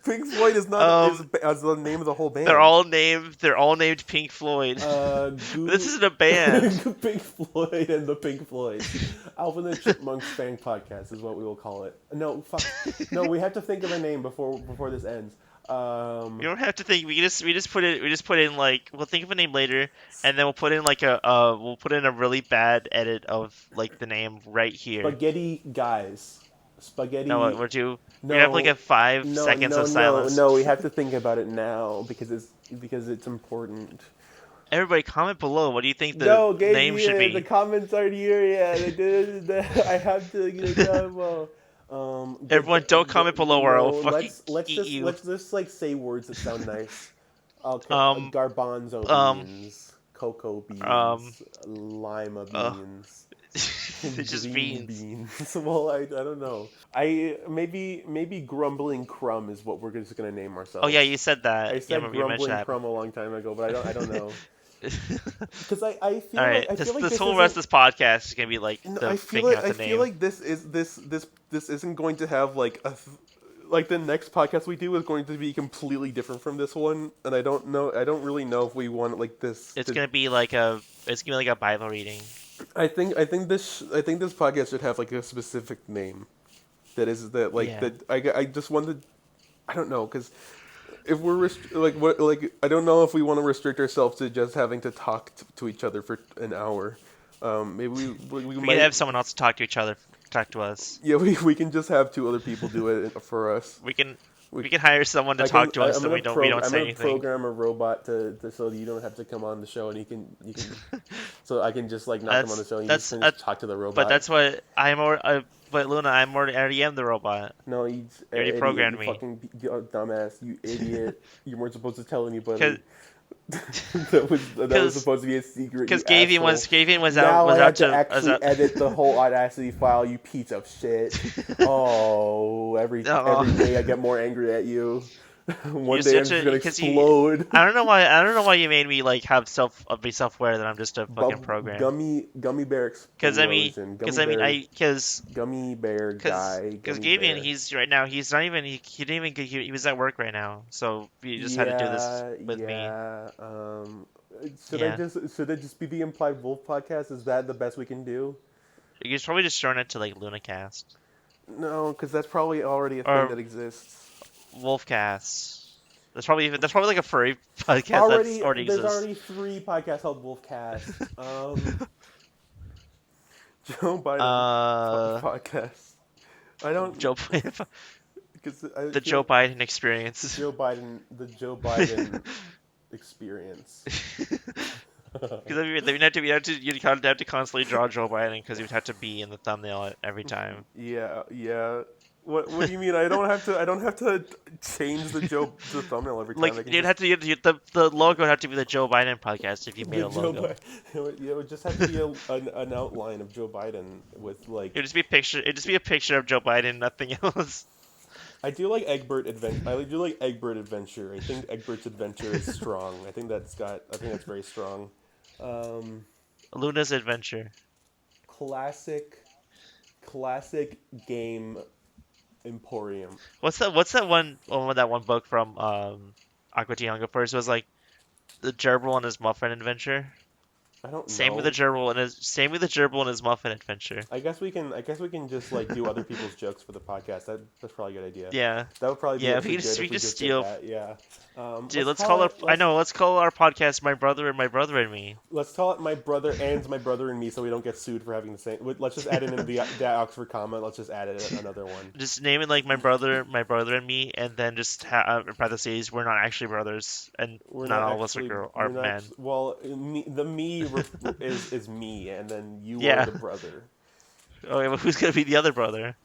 Pink Floyd is not as the name of the whole band. They're all named Pink Floyd. This isn't a band. Pink Floyd and the Pink Floyds. Alvin and the Chipmunks fan podcast is what we will call it. No, fuck. No, we have to think of a name before this ends. You don't have to think. We just put in like we'll think of a name later, and then we'll put in like we'll put in a really bad edit of like the name right here. Spaghetti guys. Spaghetti. No, we have like a 5 seconds of silence. No, we have to think about it now because it's important. Everybody, comment below. What do you think the name should be? The comments aren't here yet. I have to. Everyone, don't comment below or I'll fucking eat you. Let's just like say words that sound nice. Okay, garbanzo beans, cocoa beans, lima beans. It's just beans. Well, I don't know. Maybe grumbling crumb is what we're just gonna name ourselves. Oh yeah, you said that. I said you grumbling crumb a long time ago, but I don't know. Because I feel all right, like this whole rest of this podcast is gonna be like I feel like this isn't going to have like like the next podcast we do is going to be completely different from this one, and I don't really know if we want like this. It's gonna be like a Bible reading. I think this podcast should have like a specific name. I just wanted. I don't know because. If we're I don't know if we want to restrict ourselves to just having to talk to each other for an hour. Maybe we might can have someone else talk to us. Yeah, we can just have two other people do it for us. We can hire someone to talk to us so we don't say anything. I'm gonna program a robot to so that you don't have to come on the show and you can so I can just like not come on the show and you just talk to the robot. But that's what but Luna, I already am the robot. No, you already programmed me. Fucking dumbass, you idiot! You weren't supposed to tell anybody. that was supposed to be a secret. Because Gayvian was now out. I have to actually edit the whole Audacity file. You piece of shit! Oh, every day I get more angry at you. You One just, you day have I'm just to gonna because you. explode. I don't know why you made me like have be self-aware that I'm just a fucking program. Gummy bear explosion. Gummy bear guy. Because Gummy Gavian, bear. he's right now. He's not even. He didn't even. He was at work right now, so we just had to do this Yeah, with me. yeah. Yeah, Should it just be the Implied Wolf podcast? Is that the best we can do? he's probably just throwing it to like LunaCast No, because that's probably already a thing or that exists. Wolfcast. That's probably like a furry podcast that's already There's exists. already 3 podcasts called Wolfcast. Joe Biden Uh, podcast. I don't Joe, because I the Joe feel Biden experience. The Joe Biden experience. Because you kind of have to constantly draw Joe Biden because you'd have to be in the thumbnail every time. Yeah, yeah. What do you mean? I don't have to change the thumbnail every time. I Like can you'd just have to the logo would have to be the Joe Biden podcast if you made the a Joe logo. Biden. It would just have to be an outline of Joe Biden with It would like. just be a picture. It'd just be a picture of Joe Biden, nothing else. I do like Egbert Adventure. I do like Egbert Adventure. I think Egbert's Adventure is strong. I think that's very strong. Um, Luna's Adventure. classic, classic game Emporium. What's that one? Oh, that one book from Aqua Teen Hunger Force was like the gerbil and his muffin adventure. I don't Same with the know. gerbil and his gerbil and his muffin adventure. I guess we can just like do other people's jokes for the podcast. That's probably a good idea. Yeah, That would probably be yeah. actually good We if we just just did steal. that. Yeah. Dude, let's call our. I let's know. Let's call our podcast My Brother and Me. let's call it my brother and me, so we don't get sued for having the same. Let's just add in the Oxford comma. Let's just add it another one. Just name it like My Brother and Me, and then just in parentheses, we're not actually brothers, and We're not not all of us actually are we're not men. well. Is me, and then you are Yeah. the brother. Okay, well, who's gonna be the other brother?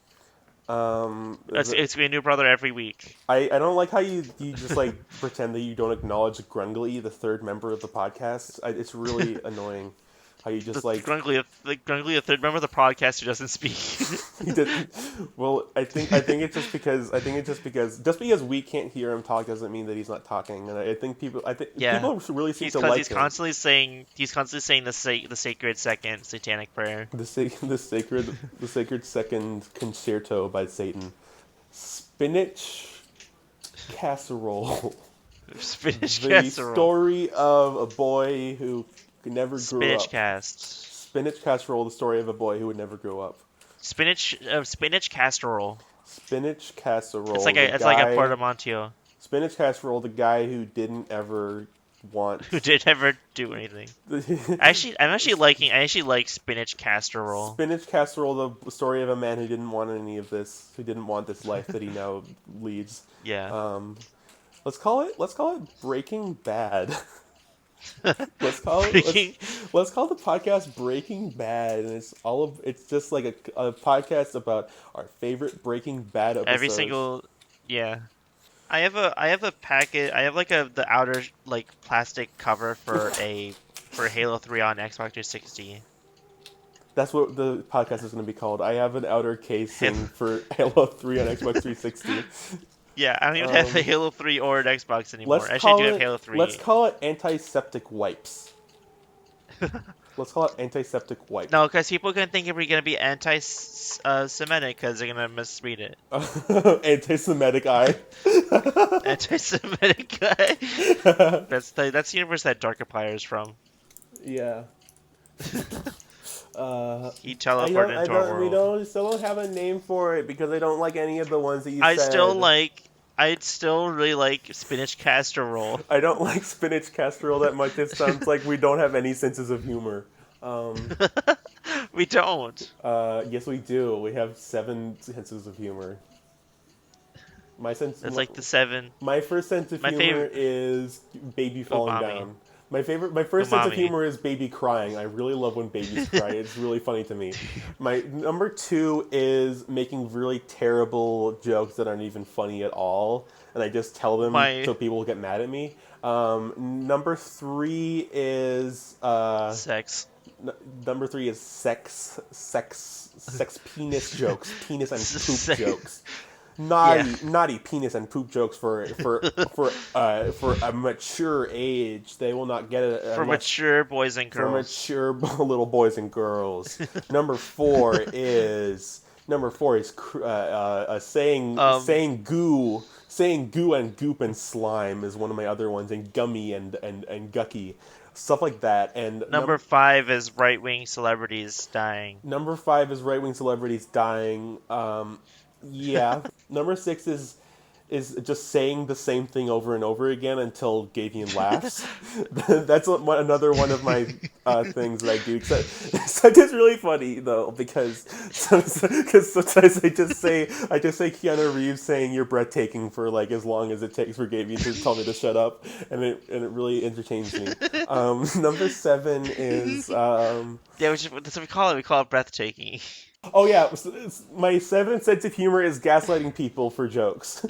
It's gonna be a new brother every week. I don't like how you just like pretend that you don't acknowledge Grungly, the third member of the podcast. It's really annoying how you just like The third member of the podcast who doesn't speak. he did. Well, I think it's just because we can't hear him talk doesn't mean that he's not talking, and I think Yeah, people really seem to like him. he's constantly saying the sacred second satanic prayer. The sacred second concerto by Satan. Spinach casserole. Spinach The casserole. story of a boy who never grew Spinach up. cast. Spinach casserole. The story of a boy who would never grow up. Spinach casserole. Spinach casserole. It's like a portmanteau. Spinach casserole. The guy who didn't ever want. Who did ever do anything. I actually like spinach casserole. Spinach casserole. The story of a man who didn't want any of this. Who didn't want this life that he now leads. Yeah. Let's call it Breaking Bad. Let's call Breaking- let's call the podcast Breaking Bad, and it's just like a podcast about our favorite Breaking Bad episodes. Every single, yeah. I have a packet. I have like the outer like plastic cover for Halo 3 on Xbox 360. That's what the podcast is going to be called. I have an outer casing for Halo 3 on Xbox 360. Yeah, I don't even have the Halo 3 or an Xbox anymore. Let's Actually, I do have Halo 3. Let's call it antiseptic wipes. Let's call it antiseptic wipe. No, because people can think we're gonna be anti-Semitic because they're gonna misread it. Anti-Semitic eye. Anti-Semitic guy. That's the universe that Darkiplier is from. Yeah. He teleported into our world. Still don't have a name for it because I don't like any of the ones that you said. I still really like spinach casserole. I don't like spinach casserole that much. It sounds like we don't have any senses of humor. We don't. Yes, we do. We have 7 senses of humor. That's like the 7. My first sense of humor is baby falling Umami. down. My first sense of Umami. humor is baby crying. I really love when babies cry. It's really funny to me. My number 2 is making really terrible jokes that aren't even funny at all, and I just tell them so people will get mad at me. Number 3 is Sex. Number 3 is sex penis jokes, penis and poop jokes. Yeah. naughty penis and poop jokes for a mature age. They will not get it For unless mature boys and for girls. mature little boys and girls. Number four is Um, saying goo and goop and slime is one of my other ones, and gummy and gucky, stuff like that. And Number five is right-wing celebrities dying. number five is right wing celebrities dying. Yeah. Number six is just saying the same thing over and over again until Gavian laughs. That's another one of my things that I do. Except it's really funny though because sometimes I just say Keanu Reeves saying you're breathtaking for like as long as it takes for Gavian to tell me to shut up, and it really entertains me. Number seven is Yeah, that's what we call it. We call it breathtaking. oh yeah, my seventh sense of humor is gaslighting people for jokes,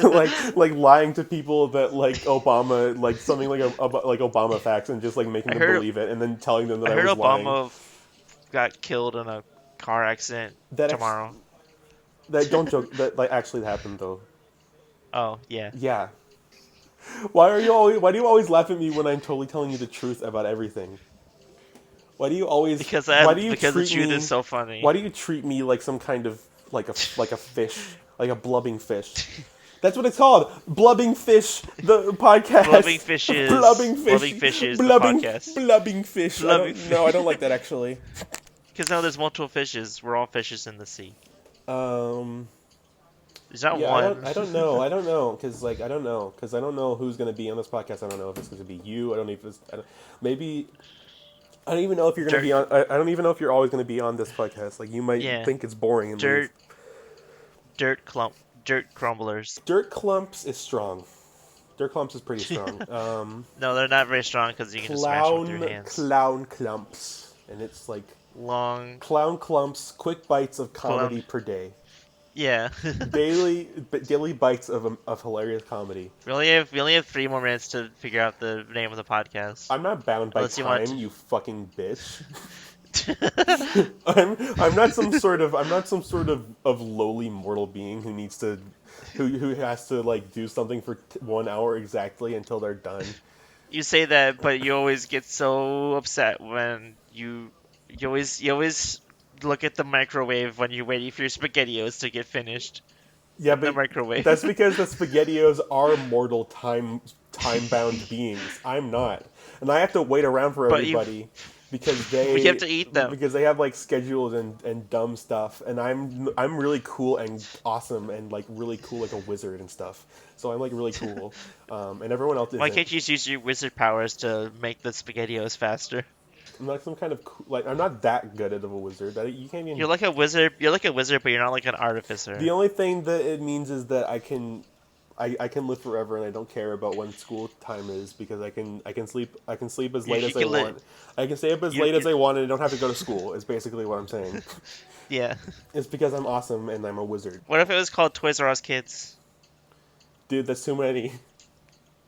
like lying to people that like Obama, like something like Obama facts, and just like making I them heard believe it, and then telling them that I I heard was lying. Obama got killed in a car accident That ex- tomorrow. that don't joke that like actually happened though. Oh, yeah. Yeah. Why do you always laugh at me when I'm totally telling you the truth about everything? Why do you Because the treat truth is me so why funny. do you treat me like some kind of like a fish, like a blubbing fish? That's what it's called. Blubbing fish, the Blubbing podcast. fishes, Blubbing fish. blubbing fishes, the podcast. Blubbing fish. Blubbing I don't fish. like that actually. Because now there's multiple fishes. We're all fishes in the sea. Um There's not yeah, one. I don't know cuz like I don't know who's going to be on this podcast. I don't know if it's going to be you. I don't know if it's maybe I don't even know if you're going to Dirt. be on I don't even know if you're always going to be on this podcast. Like you might Yeah. think it's boring and leave. Dirt. Dirt clump. Dirt crumblers. Dirt clumps is strong. Dirt clumps is pretty strong. No, they're not very strong because you can just smash them with your hands. Clown clumps, and it's like Long clown clumps, quick bites of clump. comedy per day, Yeah. daily bites of hilarious comedy. We only have 3 more minutes to figure out the name of the podcast. I'm not bound by Unless you want time, you fucking bitch. to. I'm not some sort of lowly mortal being who needs to who has to like do something for 1 hour exactly until they're done. You say that, but you always get so upset when you always look at the microwave when you're waiting for your SpaghettiOs to get finished Yeah, in the but microwave. that's because the SpaghettiOs are mortal time bound beings. I'm not, and I have to wait around for But you everybody because we have to eat them. they have like schedules and dumb stuff, and I'm really cool and awesome and like really cool like a wizard and stuff. So I'm like really cool, and everyone else Why isn't. can't you just use your wizard powers to make the SpaghettiOs faster? I'm like some kind of like I'm not that good at a wizard. You can't even. You're like a wizard. You're like a wizard, but you're not like an artificer. The only thing that it means is that I can live forever and I don't care about when school time is because I can sleep as You, late you as I can want. I can stay up as you, late as you I want and I don't have to go to school. Is basically what I'm saying. yeah. It's because I'm awesome and I'm a wizard. What if it was called Toys R Us Kids? Dude, that's too many.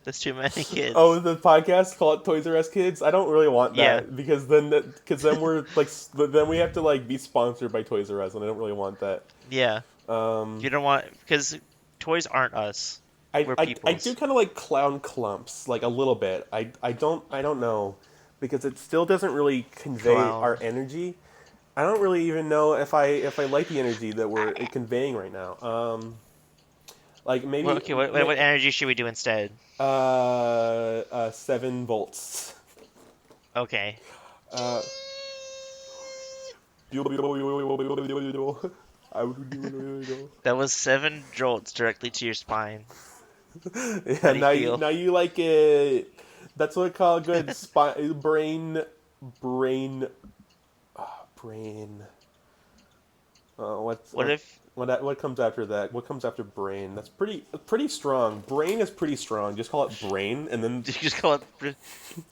There's too many kids. Oh, the podcast call it Toys R Us Kids. I don't really want Yeah. that because then we're like then we have to like be sponsored by Toys R Us and I don't really want that. Yeah. Um, You don't want because toys aren't us. We're I peoples. do kind of like clown clumps, like a little bit. I don't know, because it still doesn't really convey Clown. our energy. I don't really even know if I like the energy that we're conveying right now. Like maybe Well, okay, what energy should we do instead? 7 volts. Okay. Uh, That was 7 jolts directly to your spine. yeah, How do you feel? now you like it. That's what I call a good brain. Brain. What if What comes after that? What comes after brain? That's pretty strong. Brain is pretty strong. Just call it brain, and then you just call it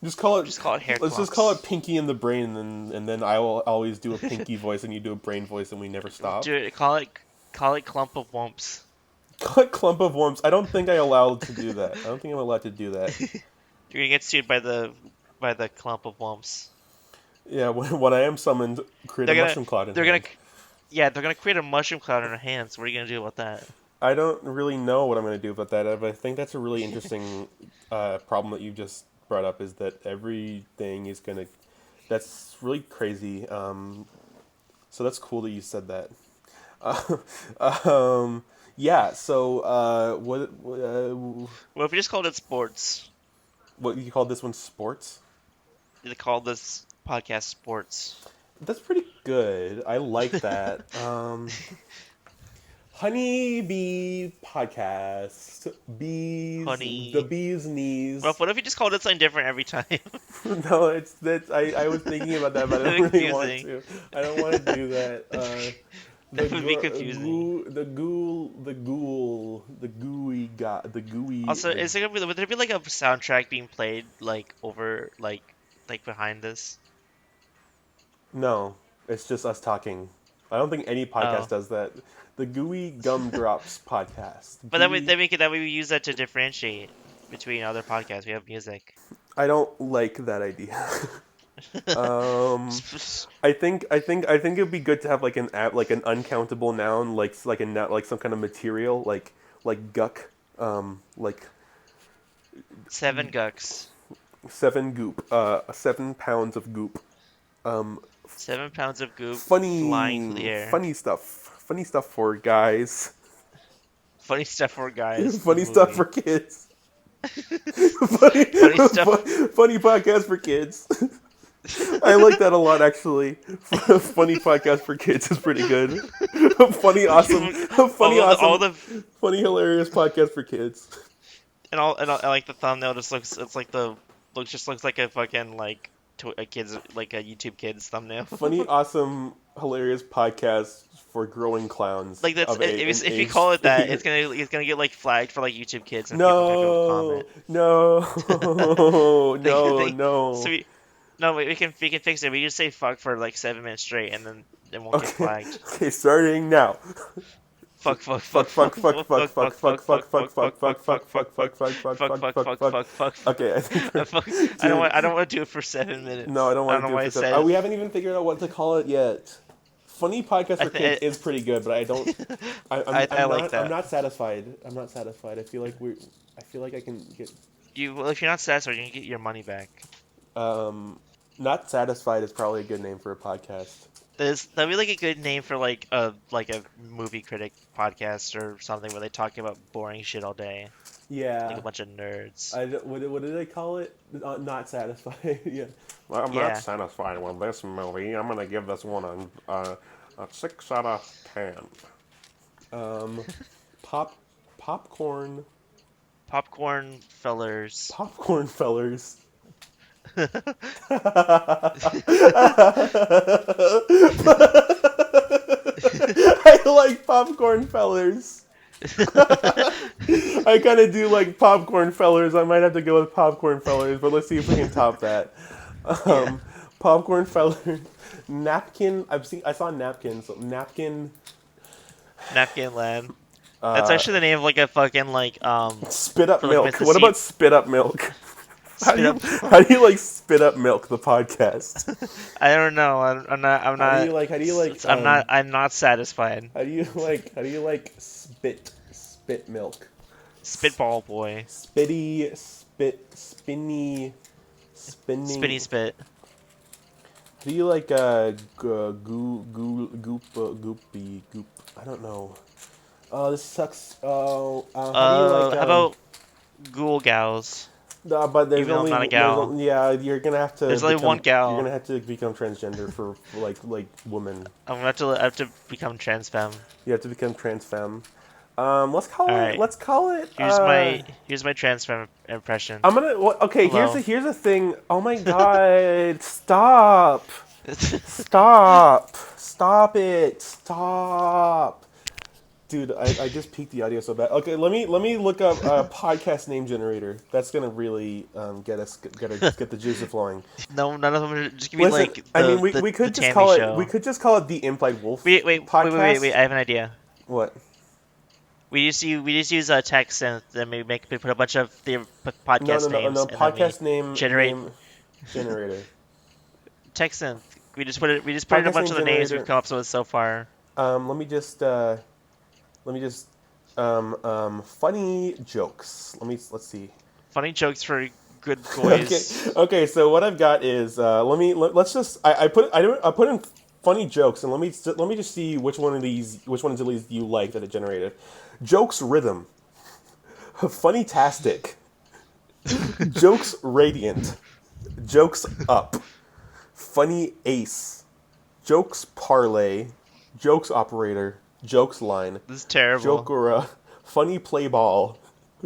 just call it. just call it hair Let's just clumps? call it Pinky in the brain, and then I will always do a Pinky voice, and you do a brain voice, and we never stop. Dude, call it clump of wumps. Call it clump of worms. I don't think I'm allowed to do that. I don't think I'm allowed to do that. You're gonna get sued by the clump of wumps. Yeah, when I am summoned, create They're a gonna mushroom cloud in they're hand. gonna Yeah, they're gonna create a mushroom cloud in our hands. What are you gonna do about that? I don't really know what I'm going to do about that, but I think that's a really interesting problem that you just brought up. Is that everything is going to. That's really crazy. So that's cool that you said that. Yeah. So Well, if we just called it sports, what you call this one sports? they call this podcast sports. That's pretty good. I like that. Honey Bee Podcast. The Honey. bees Well, knees. what if we just called it something different every time? No, it's that I was thinking about that, but I don't really want Confusing. to. I don't want to do that. That would be confusing. The gooey got the gooey Also, the is there gonna be would there be like a soundtrack being played like over like behind this? no, it's just us talking. I don't think any podcast Oh, does that. The Gooey Gumdrops podcast. but then we use that to differentiate between other podcasts. We have music. I don't like that idea. Um, I think it'd be good to have like an app, like an uncountable noun, like a like some kind of material, like guck, like 7 gucks. 7 goop, 7 pounds of goop. Um, 7 pounds of goop flying through the funny, air. funny stuff for guys, Funny stuff for guys. The funny stuff for movie. kids, funny, Funny stuff. funny podcast for kids. I like that a lot, actually. Funny podcast for kids is pretty good. Funny, awesome, funny, All awesome, the funny, hilarious podcast for kids. and like the thumbnail just looks. It's like the looks like a fucking like a kids like a YouTube kids thumbnail. Funny, awesome, hilarious podcast for growing clowns Like that's of a, an if you age. call it that, it's gonna get like flagged for like YouTube Kids and people are gonna No, comment. no, They no, they so no. we no we can fix it. We just say fuck for like 7 minutes straight and then it won't get Okay, flagged. okay, starting now. Fuck fuck Fuck, fuck fuck, fuck fuck, fuck fuck, fuck fuck, fuck fuck, fuck fuck, fuck fuck, fuck fuck, fuck fuck, fuck fuck, fuck fuck, fuck, fuck fuck, fuck fuck, fuck fuck. fuck fuck fuck. Okay, I think we're, Fuck. dude. I don't want to do it for 7 minutes. No, I don't I don't want know to do why it I for said seven. it. We haven't even figured out what to call it yet. Funny podcast I for kids th is pretty good, but I don't. I like I'm that. not satisfied. I'm not satisfied. I feel like I can get. You well, if you're not satisfied, you can get your money back. Um, Not satisfied is probably a good name for a podcast. That'd be like a good name for like a movie critic podcast or something where they talk about boring shit all day, like Yeah. a bunch of nerds. What did I call it? Not satisfied. Yeah. Well, I'm not Yeah. satisfied with this movie. I'm gonna give this one a 6 out of 10. Um, pop popcorn Popcorn fellers. popcorn fellers. I like popcorn fellers. I kind of do like popcorn fellers. I might have to go with popcorn fellers, but let's see if we can top that. Yeah. Um, Popcorn feller, napkin. I saw napkin. So napkin. Napkin land. That's Uh, actually the name of like a fucking Spit up for like milk. Mr. What C about spit up milk? spit up. How do you like spit up milk? The podcast. I don't know. How do you like I'm not satisfied. how do you like spit milk? Spitball boy. Spitty spinny Spinny spinning. spit. How do you like goopy goop? I don't know. Oh, this sucks. Oh, how do you like How about ghoul gals? But there's Even though I'm only not a gal. yeah. You're gonna have to There's only one You're gonna gal. have to become transgender for like woman. I have to become trans femme. You have to become trans femme. Let's call All it. right. Let's call it. Here's my trans femme impression. I'm gonna. Okay. Hello. Here's a thing. Oh my god! Stop! Stop it! Stop! Dude, I just peaked the audio so bad. Okay, let me look up podcast name generator. That's gonna really get the juices flowing. No, none of them. Just give me Listen, like I mean, the we could just Tammy call it. show. We could just call it the Implied Wolf Wait. podcast. I have an idea. What? We just use text and then we put a bunch of the No, podcast names no. and then Podcast name generate name generator. text synth. We just put it in a Podcast bunch name of the names generator. we've come up with so far. Let me just funny jokes. Let's see. Funny jokes for good Okay, boys. okay. So what I've got is let's just I put in funny jokes, and let me just see which one of these you like that it generated. Jokes rhythm, funny tastic, jokes radiant, jokes up, funny ace, jokes parlay, jokes operator, jokes line, This is terrible. jokera, funny play ball,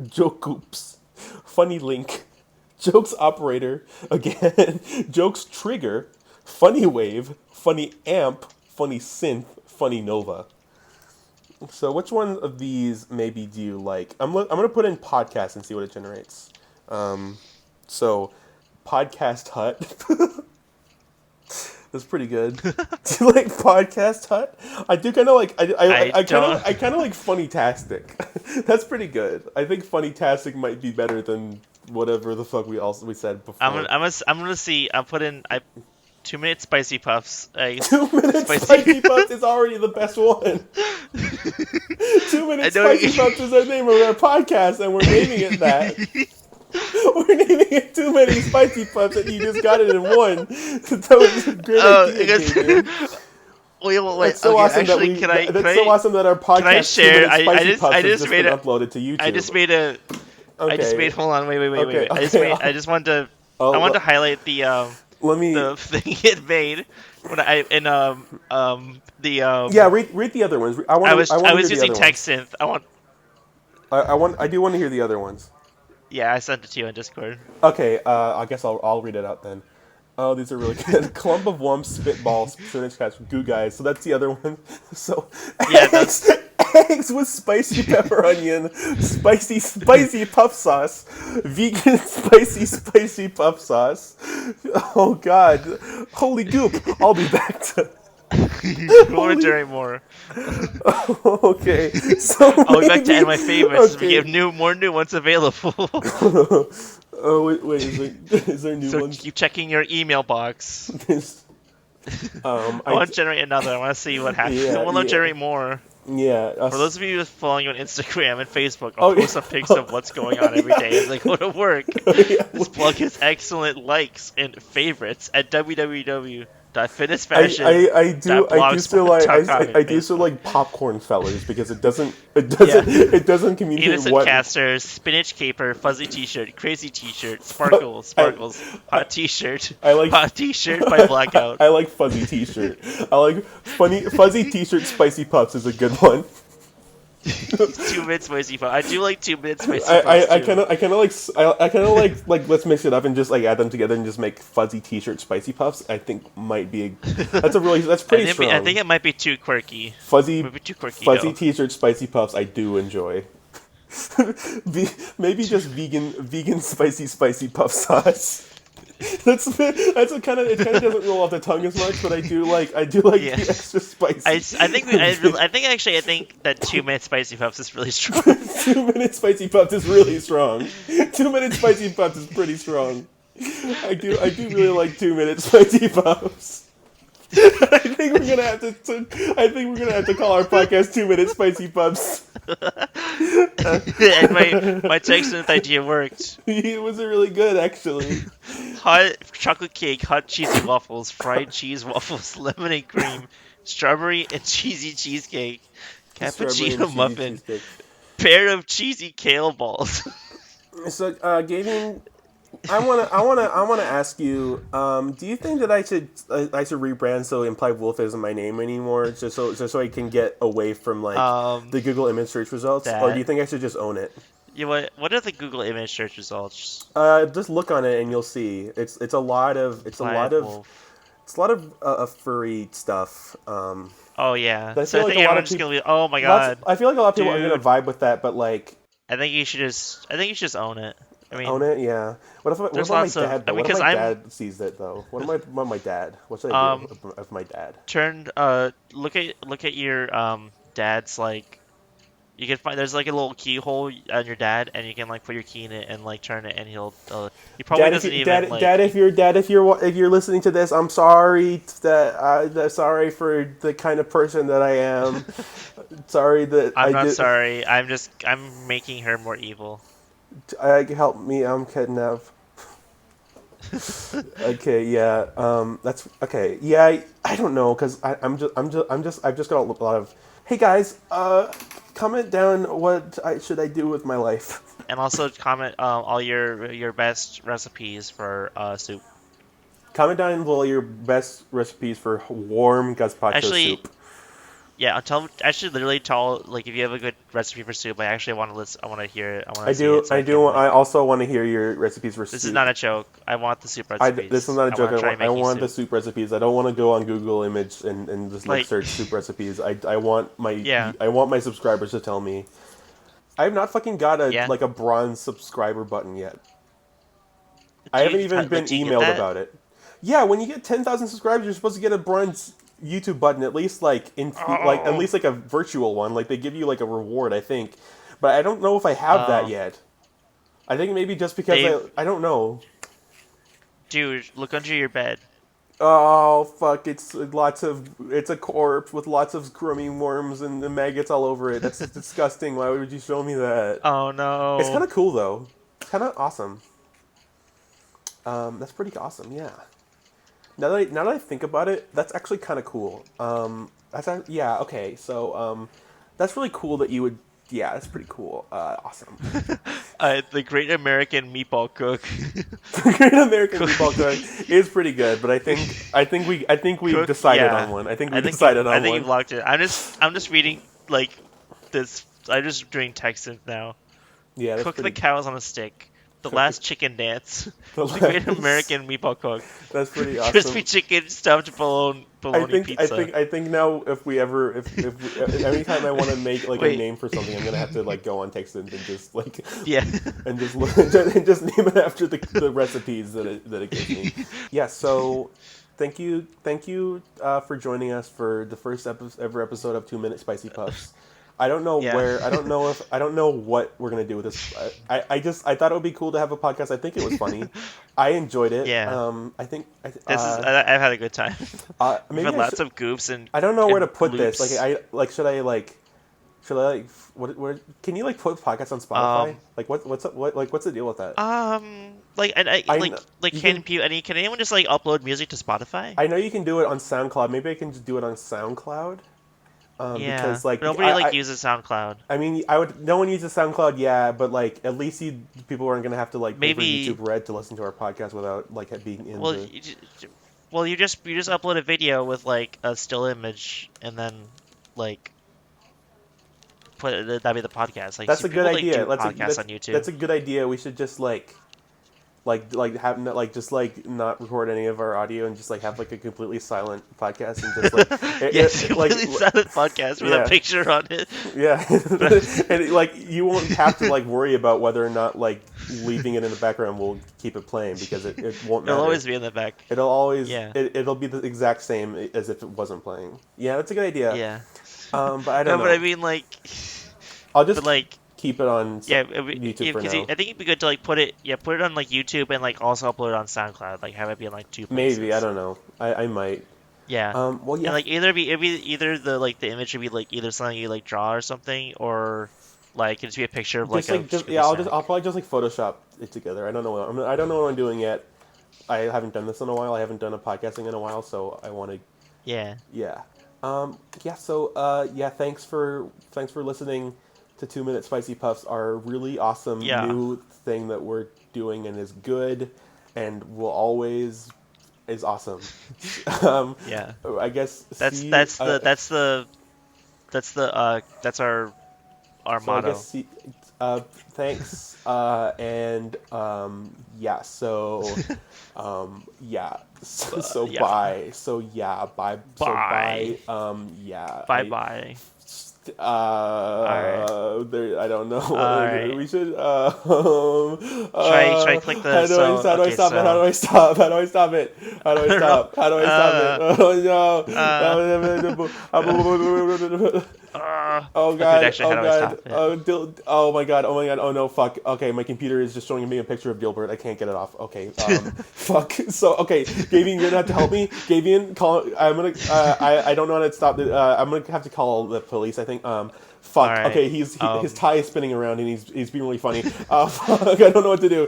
joke oops, funny link, jokes operator, again, jokes trigger, funny wave, funny amp, funny synth, funny nova. So which one of these maybe do you like? I'm gonna put in podcast and see what it generates. So podcast hut. That's pretty good. Do you like podcast hut? I do kind of like. I don't. I kind of like funny tastic. That's pretty good. I think funny tastic might be better than whatever the fuck we said before. I'm gonna see. I put in 2 minute spicy puffs. 2 minutes Spicy. spicy puffs is already the best one. Two I minutes know. spicy puffs is our name of our podcast, and we're naming it that. We're naming it too many spicy puffs, and you just got it in one. That was a great idea, David. Wait. It's so Okay, awesome actually, that's so awesome that our can I podcast share? 2 minutes spicy puffs I has just just made been a. uploaded to YouTube. I just made a. I just Okay. made. Hold on. Wait. Okay, I just wanted to. Oh, I wanted to highlight let me. the thing it made when I in the Yeah, read the other ones. I want to I was hear the using other text ones. synth. I want. I do want to hear the other ones. Yeah, I sent it to you on Discord. Okay, I guess I'll read it out then. Oh, these are really good. Clump of Wumps, Spitball, Spinach Cats, Goo Guys. So that's the other one. So Yeah, that's eggs with spicy pepper onion, spicy puff sauce, vegan spicy puff sauce. Oh God, holy goop! I'll be back to. I want to generate more. Okay, so I'll be back to add my favorites. We Okay. have more new ones available. Oh wait, is there new So ones? keep checking your email box. This- I want to generate another. I want to see what happens. Yeah, I want to yeah. generate more. Yeah. For those of you following you on Instagram and Facebook, Oh, I'll post some pics of what's going on every day as I go to work. Yeah. This plug has excellent likes and favorites at I www.fitnessfashion. I do still like popcorn fellers because it doesn't communicate Innocent what Caster, Spinach Caper, Fuzzy T-shirt, Crazy T-shirt, Sparkles, Hot T-shirt, I like- Hot T-shirt by Blackout. I like fuzzy t-shirt. I like fuzzy t-shirt spicy puffs is a good one. 2 minute spicy puff. I do like 2 minute spicy I puffs too. kind of like let's mix it up and just like add them together and just make fuzzy t-shirt spicy puffs. I think might be that's pretty strong. I think it might be too quirky. Fuzzy Maybe too quirky. fuzzy though. t-shirt spicy puffs I do enjoy. Maybe just vegan spicy puff sauce. That's a kind of it kind of doesn't roll off the tongue as much, but I do like Yeah. the extra spicy. I think I think that 2 minute spicy puffs is really strong. 2 minute spicy puffs is really strong. 2 minute spicy puffs is pretty strong. I do really like 2 minute spicy puffs. I think we're gonna have to call our podcast 2 minute spicy puffs. And my text synth idea worked. It was really good actually. Hot chocolate cake, hot cheesy waffles, fried cheese waffles, lemon and cream, strawberry and cheesy cheesecake, Strawberry and cappuccino cheesy muffin, cheesecake. pair of cheesy kale balls. So, Gavin, I wanna ask you. Do you think that I should rebrand so Implied Wolf isn't my name anymore, just so I can get away from like the Google image search results, or do you think I should just own it? You know what are the Google image search results? Just look on it and you'll see. It's a lot of furry stuff. Oh yeah. I So feel I like think a lot of everyone's people- gonna be. Oh my god. I feel like a lot of people are Dude. gonna vibe with that, but like I think you should just own it. I mean, own it. Yeah. What if There's my lots of- dad? Though? I mean, What if 'cause my I'm- dad sees it though? What am my dad? What should I do of my dad? look at your dad's like You can find there's like a little keyhole on your dad, and you can like put your key in it and like turn it, and he probably Dad, if doesn't you, even like. if you're listening to this, I'm sorry sorry for the kind of person that I am. Sorry that I'm I not did. sorry. I'm making her more evil. Help me. I'm kidnapped. Okay, yeah. That's okay. Yeah, I don't know because I've just got a lot of. Hey guys, comment down what should I do with my life. And also comment all your best recipes for soup. Comment down below your best recipes for warm gazpacho Actually, soup. yeah, actually literally tell like if you have a good recipe for soup, I actually want to listen. I want to hear it. I want I to see do. it so I can I like. also want to hear your recipes for This is not soup. a joke. I want the soup This is recipes. not a I joke. want to try I making want the soup. soup recipes. I don't want to go on Google Image and just like Like, search soup recipes. yeah, I want my subscribers to tell me. I have not fucking got yeah. a bronze subscriber button yet. I haven't even been Do you get emailed that? about it. Yeah, when you get 10,000 subscribers, you're supposed to get a bronze YouTube button, at least like at Oh. least like a virtual one. Like they give you like a reward, I think. But I don't know if I have that Oh, yet. I think maybe just because Dave, I don't know. dude, look under your bed. Oh fuck! It's a corpse with lots of crummy worms and the maggots all over it. That's disgusting. Why would you show me that? Oh It's kind no. of cool though. It's kind of awesome. That's pretty awesome. Yeah. Now that I think about it, that's actually kind of cool. Yeah. Okay. So that's really cool that you would. Yeah, that's pretty cool. Awesome. The Great American Meatball Cook. Great American Cook, Meatball Cook is pretty good, but I think we've cook. decided on Yeah, one. I think we decided I on think you've one. locked it. I'm just reading like this. I'm just doing text now. Yeah, that's Cook the pretty. cows on a stick. The Cook the, last chicken dance. the The Great last- American Meatball Cook. That's pretty Crispy awesome. chicken stuffed bologna pizza. I think now if we ever if anytime I want to make like a Wait, name for something, I'm gonna have to like go on Texans and just like yeah. and just and just name it after the recipes that it gives me. Yeah. So thank you for joining us for the first ever episode of 2 Minute Spicy Puffs. I don't know Yeah. where. I don't know what we're gonna do with this. I thought it would be cool to have a podcast. I think it was funny. I enjoyed it. Yeah. I think. I've had a good time. We've Maybe had lots of goofs I don't know where to and put this. loops. Should I like what can you like put podcasts on Spotify? Um, Like what's the deal with that? like I like kn- like you can anyone just like upload music to Spotify? I know you can do it on SoundCloud. Maybe I can just do it on SoundCloud. Yeah, Because like but nobody like uses SoundCloud. I mean no one uses SoundCloud, yeah, but like at least people aren't gonna have to like pay for Maybe YouTube Red to listen to our podcast without like it being in well, the. you just upload a video with like a still image and then like that'd be the podcast. Like That's a good people like idea. do podcasts on YouTube. That's a good idea. We should just have like just like not record any of our audio and just like have like a completely silent podcast and just like Yes, like completely silent podcast with yeah. a picture on it. Yeah. And like you won't have to like worry about whether or not like leaving it in the background will keep it playing because it won't matter. It'll always be in the back. It'll always Yeah. it'll be the exact same as if it wasn't playing. Yeah, that's a good idea. Yeah. But I don't know. But I mean like, I'll just but like. keep it on Yeah, YouTube for because now. I think it'd be good to like put it on like YouTube and like also upload it on SoundCloud, like have it be in like two places. Maybe, I don't know. I might. Yeah. Well, yeah. And like either the like the image would be like either something you like draw or something, or like it'd just be a picture of like I'll probably just like Photoshop it together. I don't know. I don't know what I'm doing yet. I haven't done this in a while. I haven't done a podcasting in a while, so I want to. Yeah. Yeah. Yeah. So yeah. Thanks for listening to 2 Minute Spicy Puffs, our really awesome new thing that we're doing and is good, and will always is awesome. Yeah. I guess That's our so motto. I guess thanks and yeah. So yeah. So yeah. bye. So yeah. Bye. So Bye. bye. Yeah. Bye. I don't know. Alright. We should. Try click the. How do I stop it? How do I stop? How do I stop it? How do I stop? How do I stop it? Oh no! Okay, wait, god, actually, how oh do I god, stop it? oh my god, oh my god, oh no, fuck. Okay, my computer is just showing me a picture of Gilbert. I can't get it off. Okay, fuck. So okay, Gavian, you're gonna have to help me. Gavian, call. I'm gonna. I don't know how to stop it. I'm gonna have to call the police. I think. All Fuck. right. Okay, his tie is spinning around and he's being really funny. Fuck. I don't know what to do.